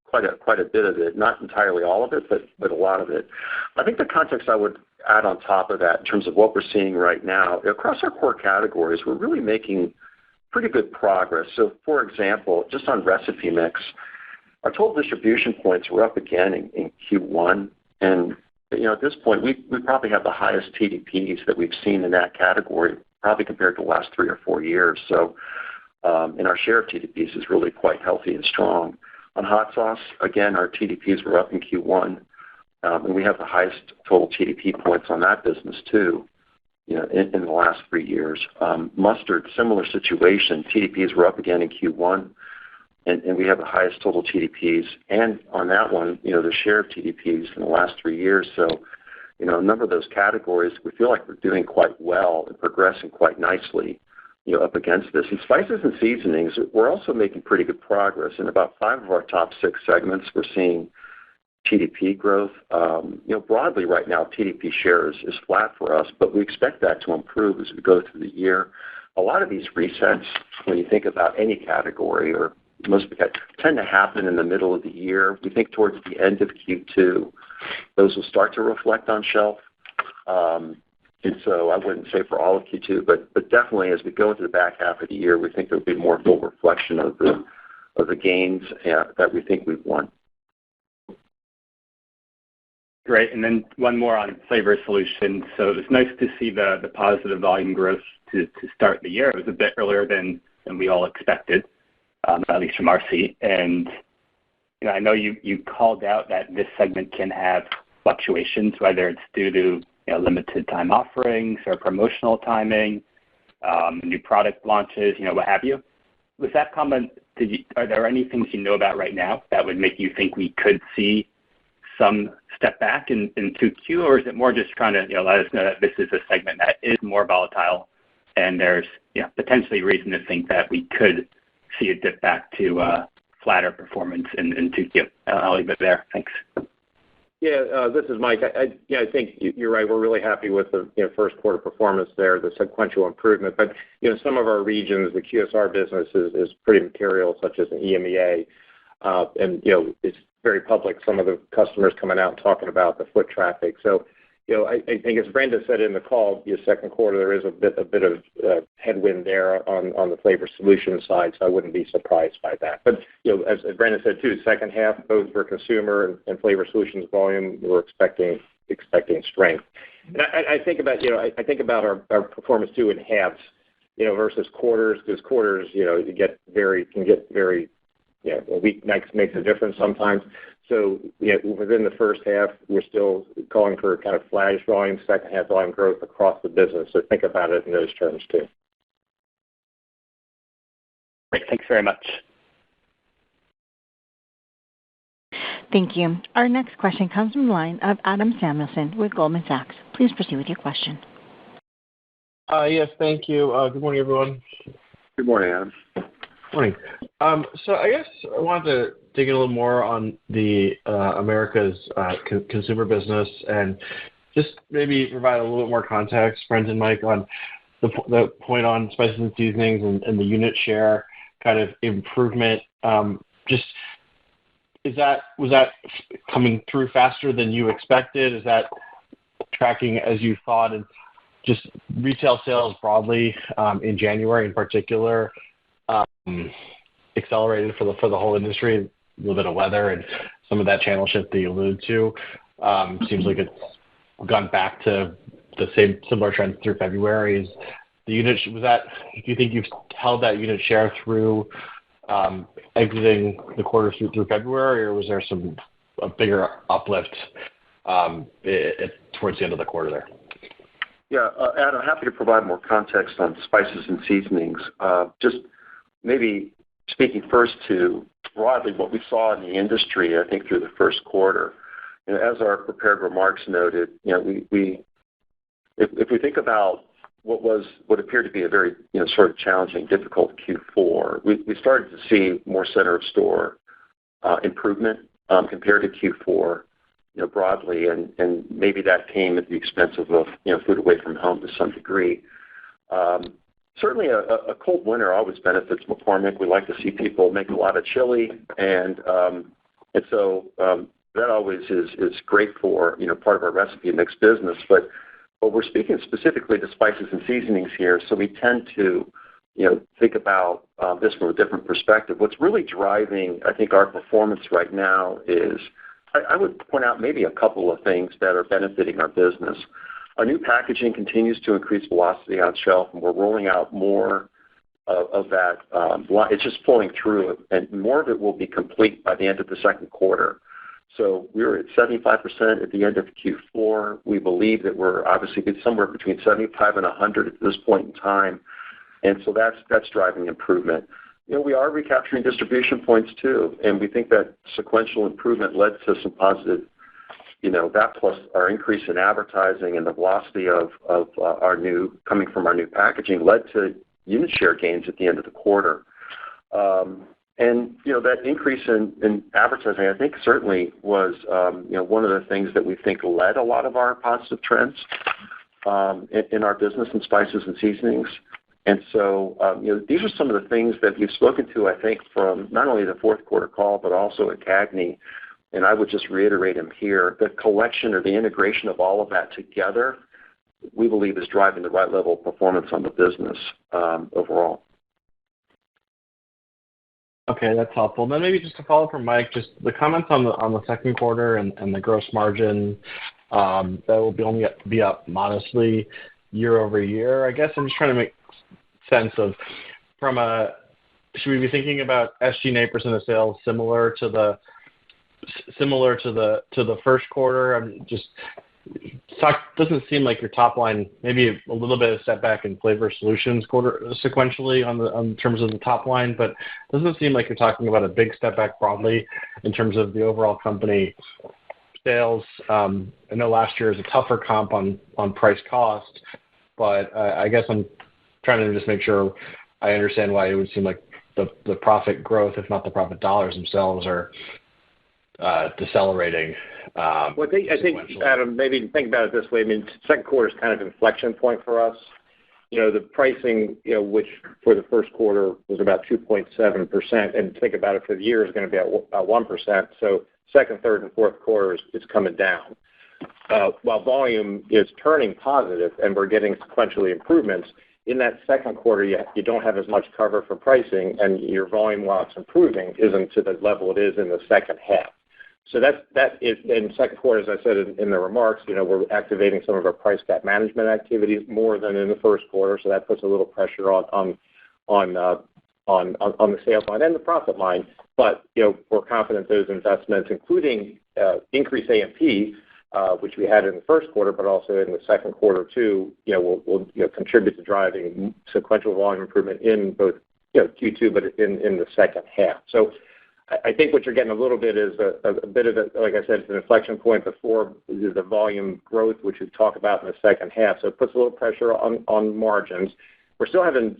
quite a bit of it, not entirely all of it, but a lot of it. I think the context I would add on top of that in terms of what we're seeing right now, across our core categories, we're really making pretty good progress. So, for example, just on recipe mix, our total distribution points were up again in Q1, and at this point we probably have the highest TDPs that we've seen in that category, probably compared to the last 3 or 4 years. So, and our share of TDPs is really quite healthy and strong. On hot sauce, again, our TDPs were up in Q1, and we have the highest total TDP points on that business too. In the last 3 years. Mustard, similar situation. TDPs were up again in Q1, and we have the highest total TDPs. And on that one, the share of TDPs in the last 3 years. So, a number of those categories, we feel like we're doing quite well and progressing quite nicely, up against this. In spices and seasonings, we're also making pretty good progress. In about 5 of our top 6 segments, we're seeing TDP growth. Broadly right now, TDP share is flat for us, but we expect that to improve as we go through the year. A lot of these resets, when you think about any category, or most of the tend to happen in the middle of the year. We think towards the end of Q2, those will start to reflect on shelf. And so I wouldn't say for all of Q2, but definitely as we go into the back half of the year, we think there'll be more full reflection of the gains that we think we've won. Great. And then one more on Flavor Solutions. So it was nice to see the positive volume growth to start the year. It was a bit earlier than we all expected, at least from our seat. And I know you called out that this segment can have fluctuations, whether it's due to limited time offerings or promotional timing, new product launches, what have you. With that comment, are there any things you know about right now that would make you think we could see some step back in 2Q, or is it more just trying to let us know that this is a segment that is more volatile and there's potentially reason to think that we could see a dip back to flatter performance in 2Q? I'll leave it there. Thanks. Yeah, this is Mike. I think you're right. We're really happy with the first quarter performance there, the sequential improvement. But some of our regions, the QSR business is pretty material, such as in EMEA, and it's very public. Some of the customers coming out and talking about the foot traffic. So I think as Brenda said in the call, second quarter there is a bit of headwind there on the Flavor Solutions side, so I wouldn't be surprised by that. But as Brenda said too, second half both for consumer and Flavor Solutions volume, we're expecting strength. And I think about our performance too in halves, versus quarters, because quarters can get very a week makes a difference sometimes. So within the first half, we're still calling for kind of flattish volume, second half volume growth across the business. So think about it in those terms too. Great. Thanks very much. Thank you. Our next question comes from the line of Adam Samuelson with Goldman Sachs. Please proceed with your question. Yes, thank you. Good morning, everyone. Good morning, Adam. Morning. So I guess I wanted to dig in a little more on the Americas consumer business and just maybe provide a little bit more context, Brent and Mike, on the point on spices and seasonings and the unit share kind of improvement. Was that coming through faster than you expected? Is that tracking as you thought? And just retail sales broadly in January in particular accelerated for the whole industry. A little bit of weather and some of that channel shift that you alluded to seems like it's gone back to the same similar trends through February. Is the unit do you think you've held that unit share through exiting the quarter through February, or was there a bigger uplift towards the end of the quarter there? Yeah, Adam, happy to provide more context on spices and seasonings. Just maybe speaking first to broadly what we saw in the industry, I think through the first quarter. As our prepared remarks noted, if we think about what appeared to be a very sort of challenging, difficult Q4, we started to see more center of store improvement compared to Q4, broadly, and maybe that came at the expense of food away from home to some degree. Certainly a cold winter always benefits McCormick. We like to see people make a lot of chili, and so that always is great for part of our recipe mix business. But we're speaking specifically to spices and seasonings here, so we tend to think about this from a different perspective. What's really driving, I think, our performance right now is I would point out maybe a couple of things that are benefiting our business. Our new packaging continues to increase velocity on shelf, and we're rolling out more of that. It's just pulling through, and more of it will be complete by the end of the second quarter. So we were at 75% at the end of Q4. We believe that we're obviously somewhere between 75 and 100 at this point in time, and so that's driving improvement. We are recapturing distribution points too, and we think that sequential improvement led to some positive. That plus our increase in advertising and the velocity of coming from our new packaging led to unit share gains at the end of the quarter. And that increase in advertising, I think, certainly was one of the things that we think led a lot of our positive trends in our business in spices and seasonings. And so these are some of the things that we've spoken to, I think, from not only the fourth quarter call but also at CAGNY, And I would just reiterate them here. The collection or the integration of all of that together, we believe is driving the right level of performance on the business overall. Okay, that's helpful. Then maybe just to follow up from Mike, just the comments on the second quarter and the gross margin that will be up modestly year over year. I guess I'm just trying to make sense of should we be thinking about SG&A % of sales similar to the first quarter? Doesn't seem like your top line, maybe a little bit of setback in Flavor Solutions quarter sequentially on terms of the top line, but doesn't seem like you're talking about a big step back broadly in terms of the overall company sales. I know last year is a tougher comp on price cost, but I guess I'm trying to just make sure I understand why it would seem like the profit growth, if not the profit dollars themselves, are decelerating. I think, Adam, maybe think about it this way. I mean, second quarter is kind of an inflection point for us. The pricing, which for the first quarter was about 2.7%, and think about it for the year is going to be about 1%. So second, third, and fourth quarters is coming down. While volume is turning positive and we're getting sequentially improvements, in that second quarter, you don't have as much cover for pricing, and your volume, while it's improving, isn't to the level it is in the second half. So that is in second quarter, as I said in the remarks, we're activating some of our price gap management activities more than in the first quarter, so that puts a little pressure on the sales line and the profit line. But we're confident those investments, including increased A&P, which we had in the first quarter, but also in the second quarter too, will contribute to driving sequential volume improvement in both Q2, but in the second half. So I think what you're getting a little bit is a bit of like I said, it's an inflection point before the volume growth, which we talk about in the second half. So it puts a little pressure on margins. We're still having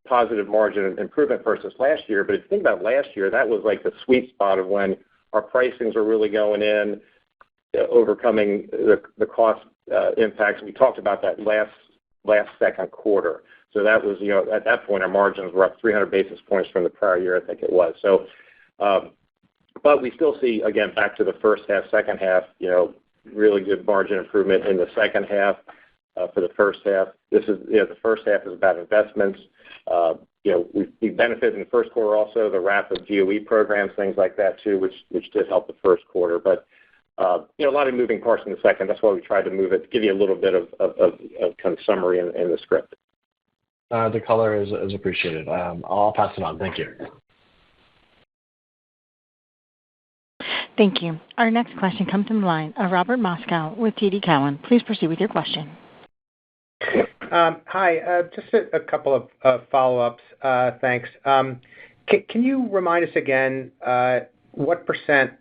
positive margin improvement versus last year, but if you think about last year, that was like the sweet spot of when our pricings are really going in, overcoming the cost impacts. We talked about that last second quarter. So that was, at that point, our margins were up 300 basis points from the prior year, I think it was. So, but we still see, again, back to the first half, second half, really good margin improvement in the second half. For the first half, this is, the first half is about investments. We benefited in the first quarter also, the rapid GOE programs, things like that too, which did help the first quarter. But a lot of moving parts in the second. That's why we tried to move it, give you a little bit of kind of summary in the script. The color is appreciated. I'll pass it on. Thank you. Thank you. Our next question comes from the line of Robert Moskow with TD Cowen. Please proceed with your question. Hi. Just a couple of follow-ups. Thanks. Can you remind us again what %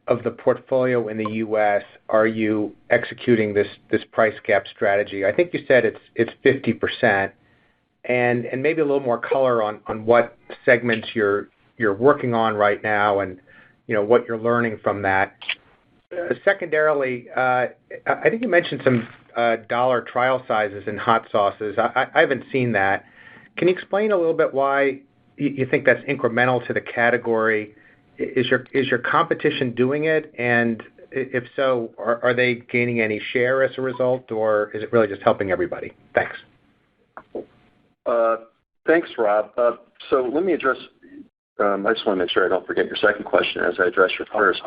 of the portfolio in the U.S. are you executing this price gap strategy? I think you said it's 50%. And maybe a little more color on what segments you're working on right now and what you're learning from that. Secondarily, I think you mentioned some dollar trial sizes in hot sauces. I haven't seen that. Can you explain a little bit why you think that's incremental to the category? Is your competition doing it? And if so, are they gaining any share as a result, or is it really just helping everybody? Thanks. Thanks, Rob. So let me address, I just want to make sure I don't forget your second question as I address your first.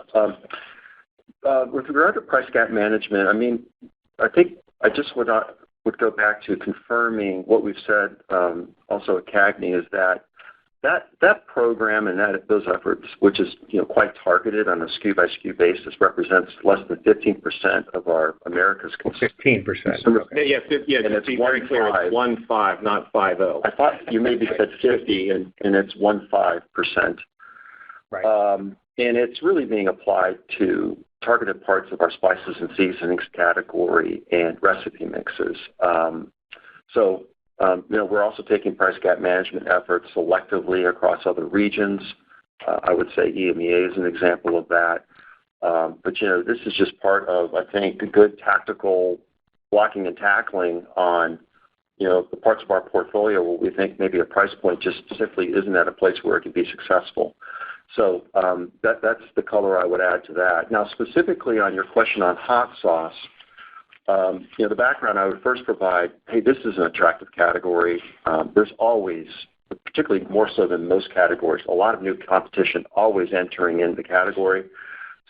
With regard to price gap management, I think I just would go back to confirming what we've said also at CAGNY is that program and those efforts, which is quite targeted on a SKU by SKU basis, represents less than 15% of our America's consumption. 15%. Okay. Yeah, and it's very clear. It's 15, not 50. I thought you maybe said 50, and it's 15%. Right. And it's really being applied to targeted parts of our spices and seasonings category and recipe mixes. We're also taking price gap management efforts selectively across other regions. I would say EMEA is an example of that. But this is just part of, I think, a good tactical blocking and tackling on, the parts of our portfolio where we think maybe a price point just simply isn't at a place where it can be successful. So that's the color I would add to that. Now, specifically on your question on hot sauce, the background I would first provide, hey, this is an attractive category. There's always, particularly more so than most categories, a lot of new competition always entering in the category.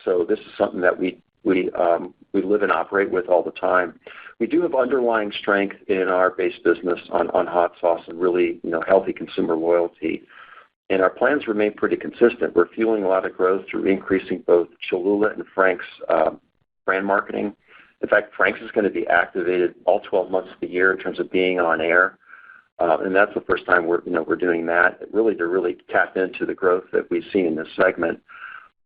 So this is something that we live and operate with all the time. We do have underlying strength in our base business on hot sauce and really healthy consumer loyalty. And our plans remain pretty consistent. We're fueling a lot of growth through increasing both Cholula and Frank's brand marketing. In fact, Frank's is going to be activated all 12 months of the year in terms of being on air. And that's the first time we're doing that, really to really tap into the growth that we've seen in this segment.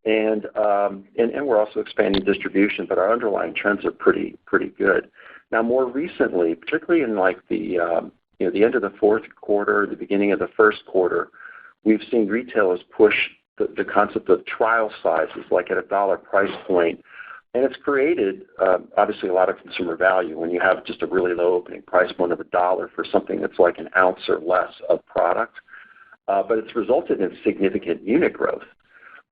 And we're also expanding distribution, but our underlying trends are pretty good. Now, more recently, particularly in like the end of the fourth quarter, the beginning of the first quarter, we've seen retailers push the concept of trial sizes, like at a $1 price point. And it's created, obviously, a lot of consumer value when you have just a really low opening price point of $1 for something that's like an ounce or less of product. But it's resulted in significant unit growth.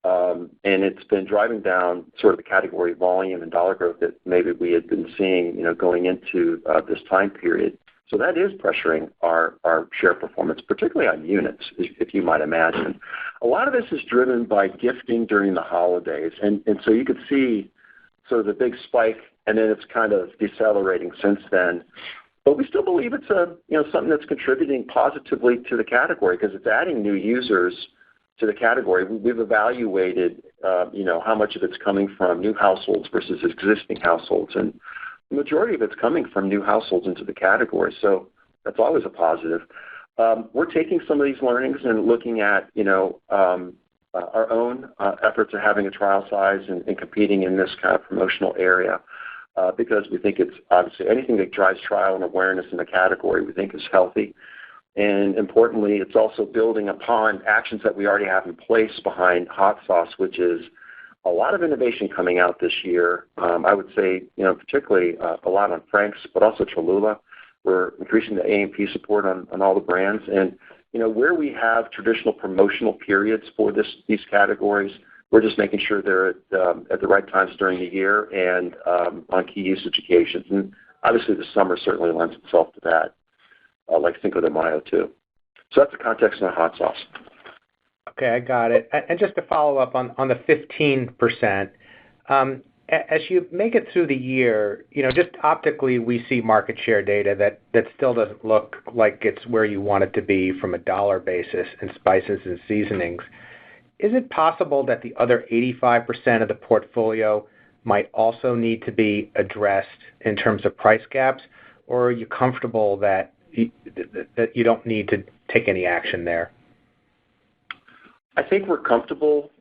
And it's been driving down sort of the category volume and dollar growth that maybe we had been seeing, going into this time period. So that is pressuring our share performance, particularly on units, if you might imagine. A lot of this is driven by gifting during the holidays. And so you could see sort of the big spike, and then it's kind of decelerating since then. But we still believe it's something that's contributing positively to the category because it's adding new users to the category. We've evaluated, how much of it's coming from new households versus existing households, and the majority of it's coming from new households into the category. So that's always a positive. We're taking some of these learnings and looking at, our own efforts of having a trial size and competing in this kind of promotional area because we think it's obviously anything that drives trial and awareness in the category we think is healthy. And importantly, it's also building upon actions that we already have in place behind hot sauce, which is a lot of innovation coming out this year. I would say, particularly a lot on Frank's, but also Cholula. We're increasing the A&P support on all the brands. And, where we have traditional promotional periods for these categories, we're just making sure they're at the right times during the year and on key usage occasions. And obviously the summer certainly lends itself to that, like Cinco de Mayo too. So that's the context on hot sauce. Okay, I got it. And just to follow up on the 15%, as you make it through the year, just optically we see market share data that still doesn't look like it's where you want it to be from a dollar basis in spices and seasonings. Is it possible that the other 85% of the portfolio might also need to be addressed in terms of price gaps, or are you comfortable that you don't need to take any action there? I think we're comfortable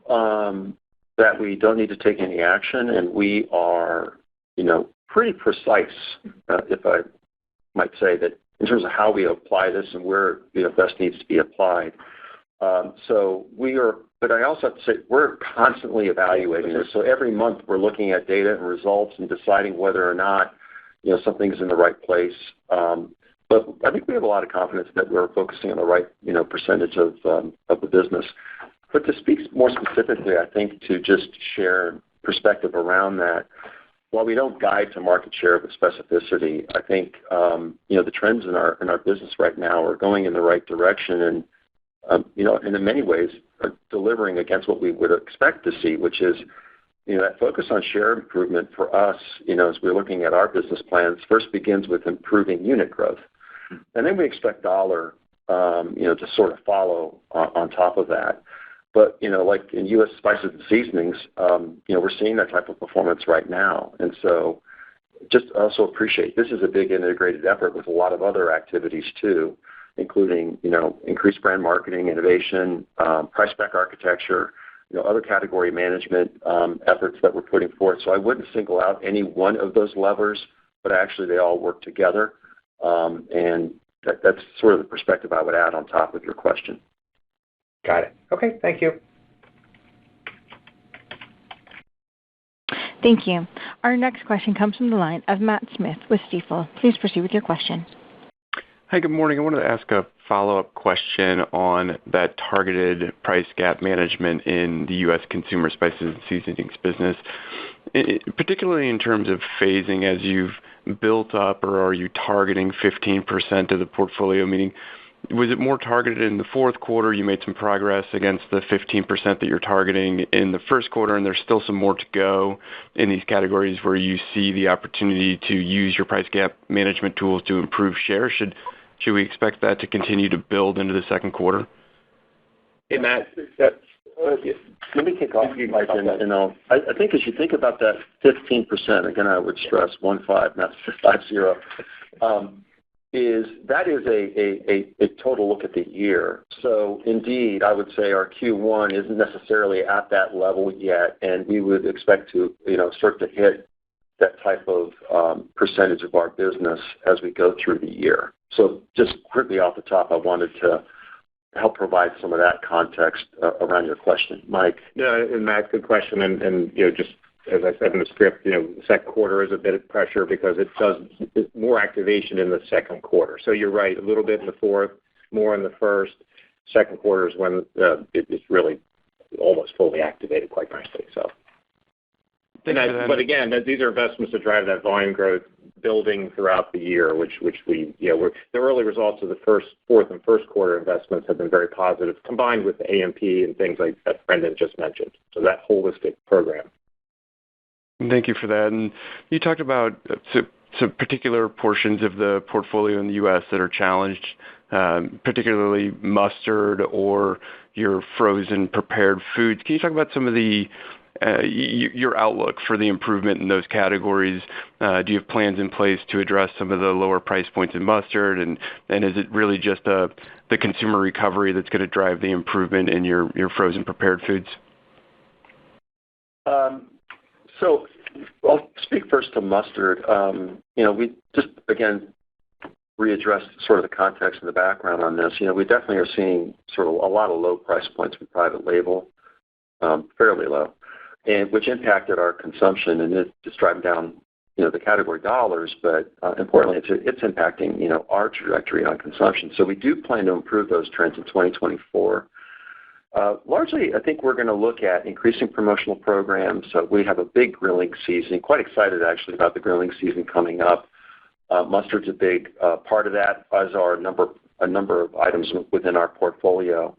that we don't need to take any action, and we are, pretty precise, if I might say, that in terms of how we apply this and where best needs to be applied. So we are, but I also have to say we're constantly evaluating this. So every month we're looking at data and results and deciding whether or not something's in the right place. But I think we have a lot of confidence that we're focusing on the right percentage of the business. But to speak more specifically, I think to just share perspective around that, while we don't guide to market share with specificity, I think the trends in our business right now are going in the right direction, and and in many ways are delivering against what we would expect to see, which is that focus on share improvement for us. As we're looking at our business plans, first begins with improving unit growth, and then we expect dollar to sort of follow on top of that. But, like in U.S. spices and seasonings, we're seeing that type of performance right now. And so just also appreciate this is a big integrated effort with a lot of other activities too, including, increased brand marketing, innovation, price pack architecture, other category management efforts that we're putting forth. So I wouldn't single out any one of those levers, but actually they all work together. And that's sort of the perspective I would add on top of your question. Got it. Okay, thank you. Thank you. Our next question comes from the line of Matt Smith with Stifel. Please proceed with your question. Hi, good morning. I wanted to ask a follow-up question on that targeted price gap management in the U.S. consumer spices and seasonings business, particularly in terms of phasing as you've built up, or are you targeting 15% of the portfolio? Meaning, was it more targeted in the fourth quarter? You made some progress against the 15% that you're targeting in the first quarter, and there's still some more to go in these categories where you see the opportunity to use your price gap management tools to improve share. Should we expect that to continue to build into the second quarter? Hey, Matt. Let me kick off, Mike, I think as you think about that 15%, again, I would stress 15, not 50, is a total look at the year. So indeed, I would say our Q1 isn't necessarily at that level yet, and we would expect to, start to hit that type of percentage of our business as we go through the year. So just quickly off the top, I wanted to help provide some of that context around your question. Mike? Yeah, and Matt, good question. And just as I said in the script, the second quarter is a bit of pressure because it's more activation in the second quarter. So you're right, a little bit in the fourth, more in the first. Second quarter is when it's really almost fully activated, quite frankly. So. But again, these are investments to drive that volume growth building throughout the year, which the early results of the fourth and first quarter investments have been very positive, combined with the A&P and things like that Brendan just mentioned. So that holistic program. Thank you for that. And you talked about some particular portions of the portfolio in the U.S. that are challenged, particularly mustard or your frozen prepared foods. Can you talk about some of your outlook for the improvement in those categories? Do you have plans in place to address some of the lower price points in mustard? And is it really just the consumer recovery that's going to drive the improvement in your frozen prepared foods? So I'll speak first to mustard. We just, again, readdressed sort of the context and the background on this. We definitely are seeing sort of a lot of low price points with private label, fairly low, and which impacted our consumption, and it's just driving down, the category dollars, but importantly, it's impacting, our trajectory on consumption. So we do plan to improve those trends in 2024. Largely, I think we're going to look at increasing promotional programs. So we have a big grilling season. Quite excited, actually, about the grilling season coming up. Mustard's a big part of that, as are a number of items within our portfolio.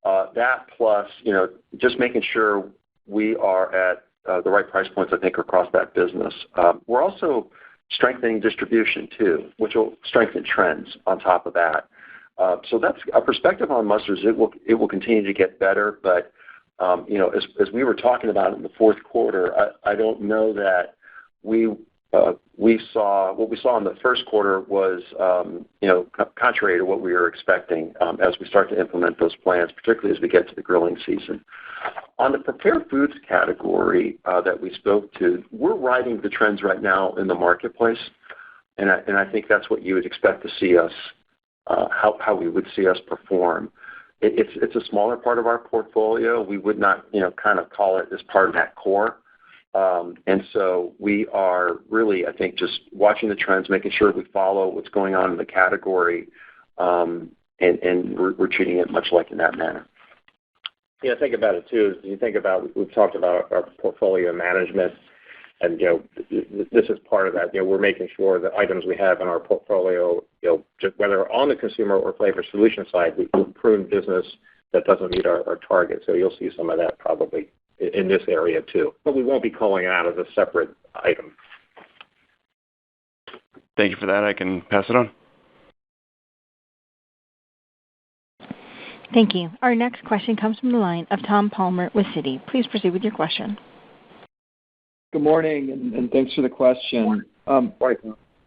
That plus, just making sure we are at the right price points, I think, across that business. We're also strengthening distribution, too, which will strengthen trends on top of that. So that's a perspective on mustards. It will continue to get better, but as we were talking about in the fourth quarter, I don't know that we saw what we saw in the first quarter was contrary to what we were expecting as we start to implement those plans, particularly as we get to the grilling season. On the prepared foods category that we spoke to, we're riding the trends right now in the marketplace, and I think that's what you would expect to see us. How we would see us perform. It's a smaller part of our portfolio. We would not, kind of call it as part of that core. And so we are really, I think, just watching the trends, making sure we follow what's going on in the category, and we're treating it much like in that manner. Yeah, think about it, too. You think about, we've talked about our portfolio management, and, this is part of that. We're making sure the items we have in our portfolio, just whether on the consumer or flavor solution side, we prune business that doesn't meet our target. So you'll see some of that probably in this area, too. But we won't be calling it out as a separate item. Thank you for that. I can pass it on. Thank you. Our next question comes from the line of Tom Palmer with Citi. Please proceed with your question. Good morning, and thanks for the question. I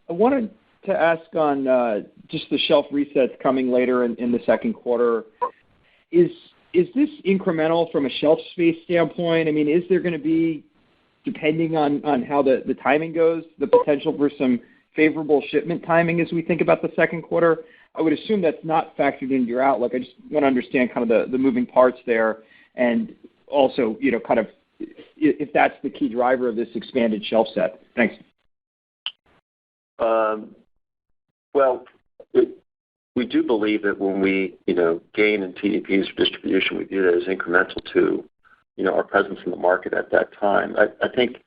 wanted to ask on just the shelf resets coming later in the second quarter. Is this incremental from a shelf space standpoint? I mean, is there going to be, depending on how the timing goes, the potential for some favorable shipment timing as we think about the second quarter? I would assume that's not factored into your outlook. I just want to understand kind of the moving parts there, and also, kind of if that's the key driver of this expanded shelf set. Thanks. Well, we do believe that when we, gain in TDPs or distribution, we view that as incremental to, our presence in the market at that time. I think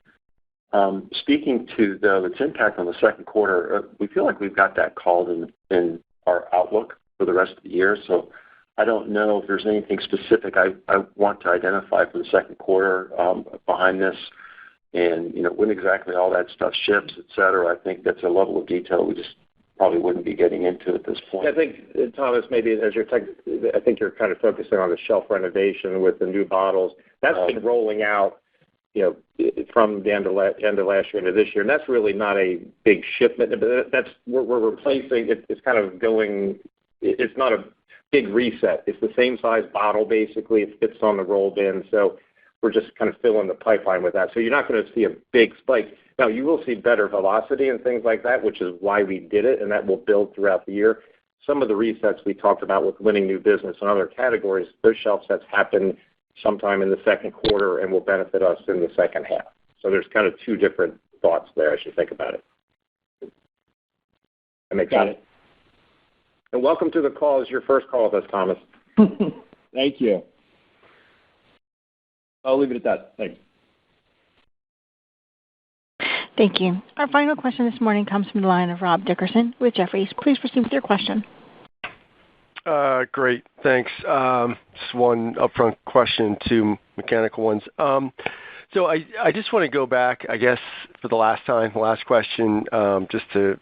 speaking to, though, its impact on the second quarter, we feel like we've got that called in our outlook for the rest of the year. So I don't know if there's anything specific I want to identify for the second quarter behind this. And, when exactly all that stuff ships, et cetera, I think that's a level of detail we just probably wouldn't be getting into at this point. I think, Thomas, maybe I think you're kind of focusing on the shelf renovation with the new bottles. That's been rolling out, from the end of last year into this year, and that's really not a big shipment. But we're replacing. It's kind of going. It's not a big reset. It's the same size bottle basically. It fits on the roll bin, so we're just kind of filling the pipeline with that. So you're not going to see a big spike. Now, you will see better velocity and things like that, which is why we did it, and that will build throughout the year. Some of the resets we talked about with winning new business and other categories, those shelf sets happen sometime in the second quarter and will benefit us in the second half. So there's kind of two different thoughts there as you think about it. That makes sense? It. And welcome to the call. It's your first call with us, Thomas. Thank you. I'll leave it at that. Thanks. Thank you. Our final question this morning comes from the line of Rob Dickerson with Jefferies. Please proceed with your question. Great. Thanks. Just one upfront question, two mechanical ones. So I just want to go back, I guess, for the last question, just to,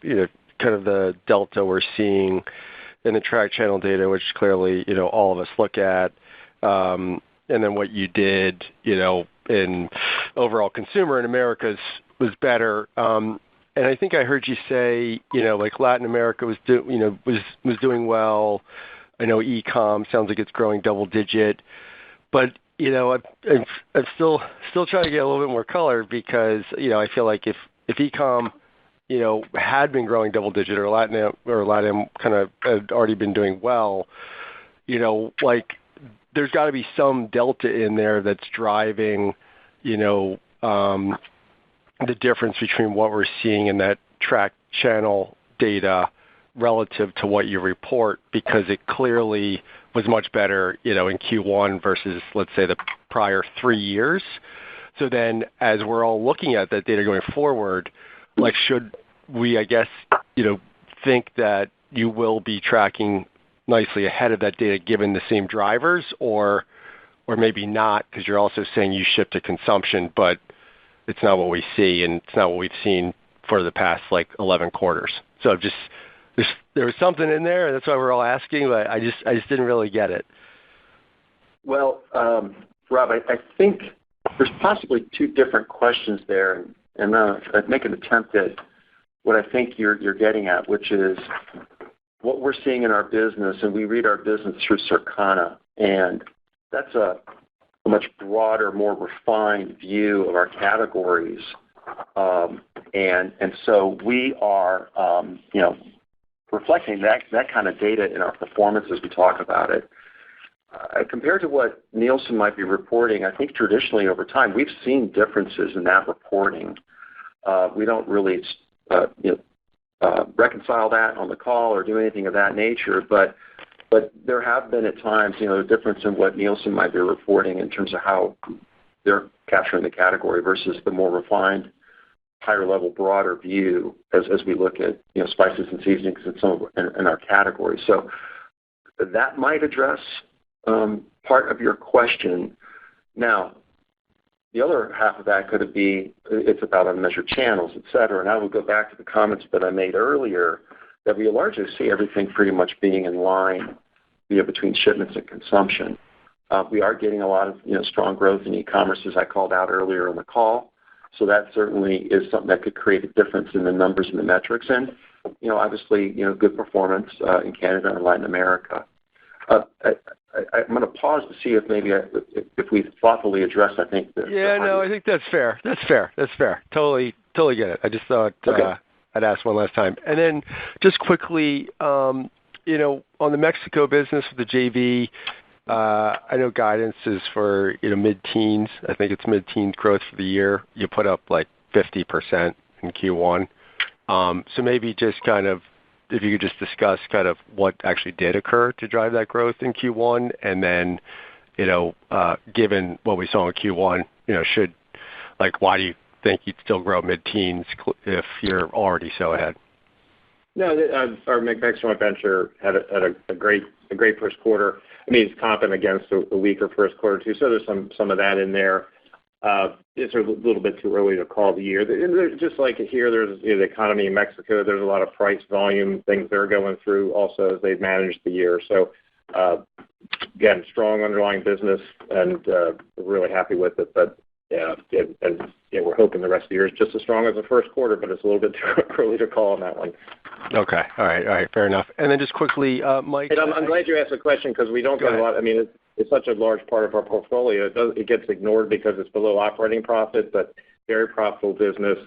kind of the delta we're seeing in the track channel data, which clearly, all of us look at, and then what you did, in overall consumer in Americas was better. And I think I heard you say, like Latin America was doing well. I know e-com sounds like it's growing double digit, but I'm still trying to get a little bit more color because I feel like if e-com had been growing double digit or Latin kind of had already been doing well, like there's got to be some delta in there that's driving the difference between what we're seeing in that track channel data relative to what you report, because it clearly was much better, in Q1 versus, let's say, the prior 3 years. So then as we're all looking at that data going forward, like should we, I guess, think that you will be tracking nicely ahead of that data given the same drivers, or maybe not, because you're also saying you ship to consumption, but it's not what we see, and it's not what we've seen for the past, 11 quarters. So there was something in there, and that's why we're all asking, but I just didn't really get it. Well, Rob, I think there's possibly two different questions there, and I'd make an attempt at what I think you're getting at, which is what we're seeing in our business, and we read our business through Circana, and that's a much broader, more refined view of our categories. And so we are, reflecting that kind of data in our performance as we talk about it. Compared to what Nielsen might be reporting, I think traditionally over time, we've seen differences in that reporting. We don't really, reconcile that on the call or do anything of that nature, but there have been at times, a difference in what Nielsen might be reporting in terms of how they're capturing the category versus the more refined, higher level, broader view as we look at, spices and seasonings in our categories. So that might address part of your question. Now, the other half of that could be it's about unmeasured channels, et cetera. And I would go back to the comments that I made earlier that we largely see everything pretty much being in line between shipments and consumption. We are getting a lot of strong growth in e-commerce, as I called out earlier in the call. So that certainly is something that could create a difference in the numbers and the metrics. And obviously, good performance in Canada and Latin America. I'm going to pause to see if maybe if we thoughtfully addressed, I think. I think that's fair. That's fair. Totally get it. I just thought I'd ask one last time. And then just quickly, on the Mexico business with the JV, I know guidance is for mid-teens. I think it's mid-teens growth for the year. You put up 50% in Q1. So maybe just kind of if you could just discuss kind of what actually did occur to drive that growth in Q1, and then, given what we saw in Q1, why do you think you'd still grow mid-teens if you're already so ahead? No, our McMex joint venture had a great first quarter. I mean, it's comping against a weaker first quarter too, so there's some of that in there. It's a little bit too early to call the year. Just like here, there's the economy in Mexico. There's a lot of price volume things they're going through also as they've managed the year. So again, strong underlying business, and we're really happy with it. But we're hoping the rest of the year is just as strong as the first quarter, but it's a little bit too early to call on that one. Okay. All right. Fair enough. And then just quickly, Mike. And I'm glad you asked the question because we don't get a lot. I mean, it's such a large part of our portfolio. It gets ignored because it's below operating profit, but very profitable business.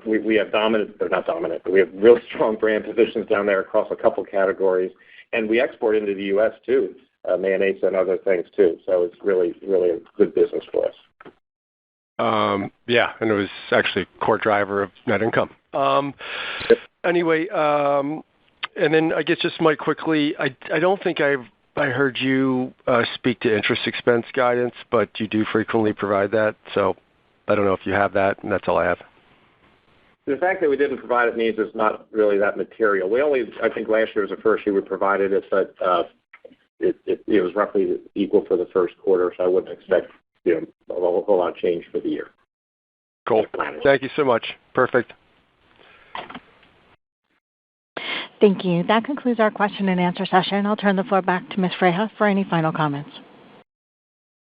We have not dominant, but we have really strong brand positions down there across a couple categories, and we export into the U.S. too, mayonnaise and other things too. So it's really, really a good business for us. Yeah, and it was actually a core driver of net income. Anyway, and then I guess just Mike quickly, I don't think I heard you speak to interest expense guidance, but you do frequently provide that, so I don't know if you have that, and that's all I have. The fact that we didn't provide it means it's not really that material. I think last year was the first year we provided it, but it was roughly equal for the first quarter, so I wouldn't expect a whole lot of change for the year. Cool. Thank you so much. Perfect. Thank you. That concludes our question and answer session. I'll turn the floor back to Ms. Freja for any final comments.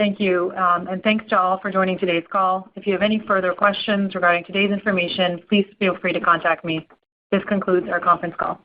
Thank you, and thanks to all for joining today's call. If you have any further questions regarding today's information, please feel free to contact me. This concludes our conference call.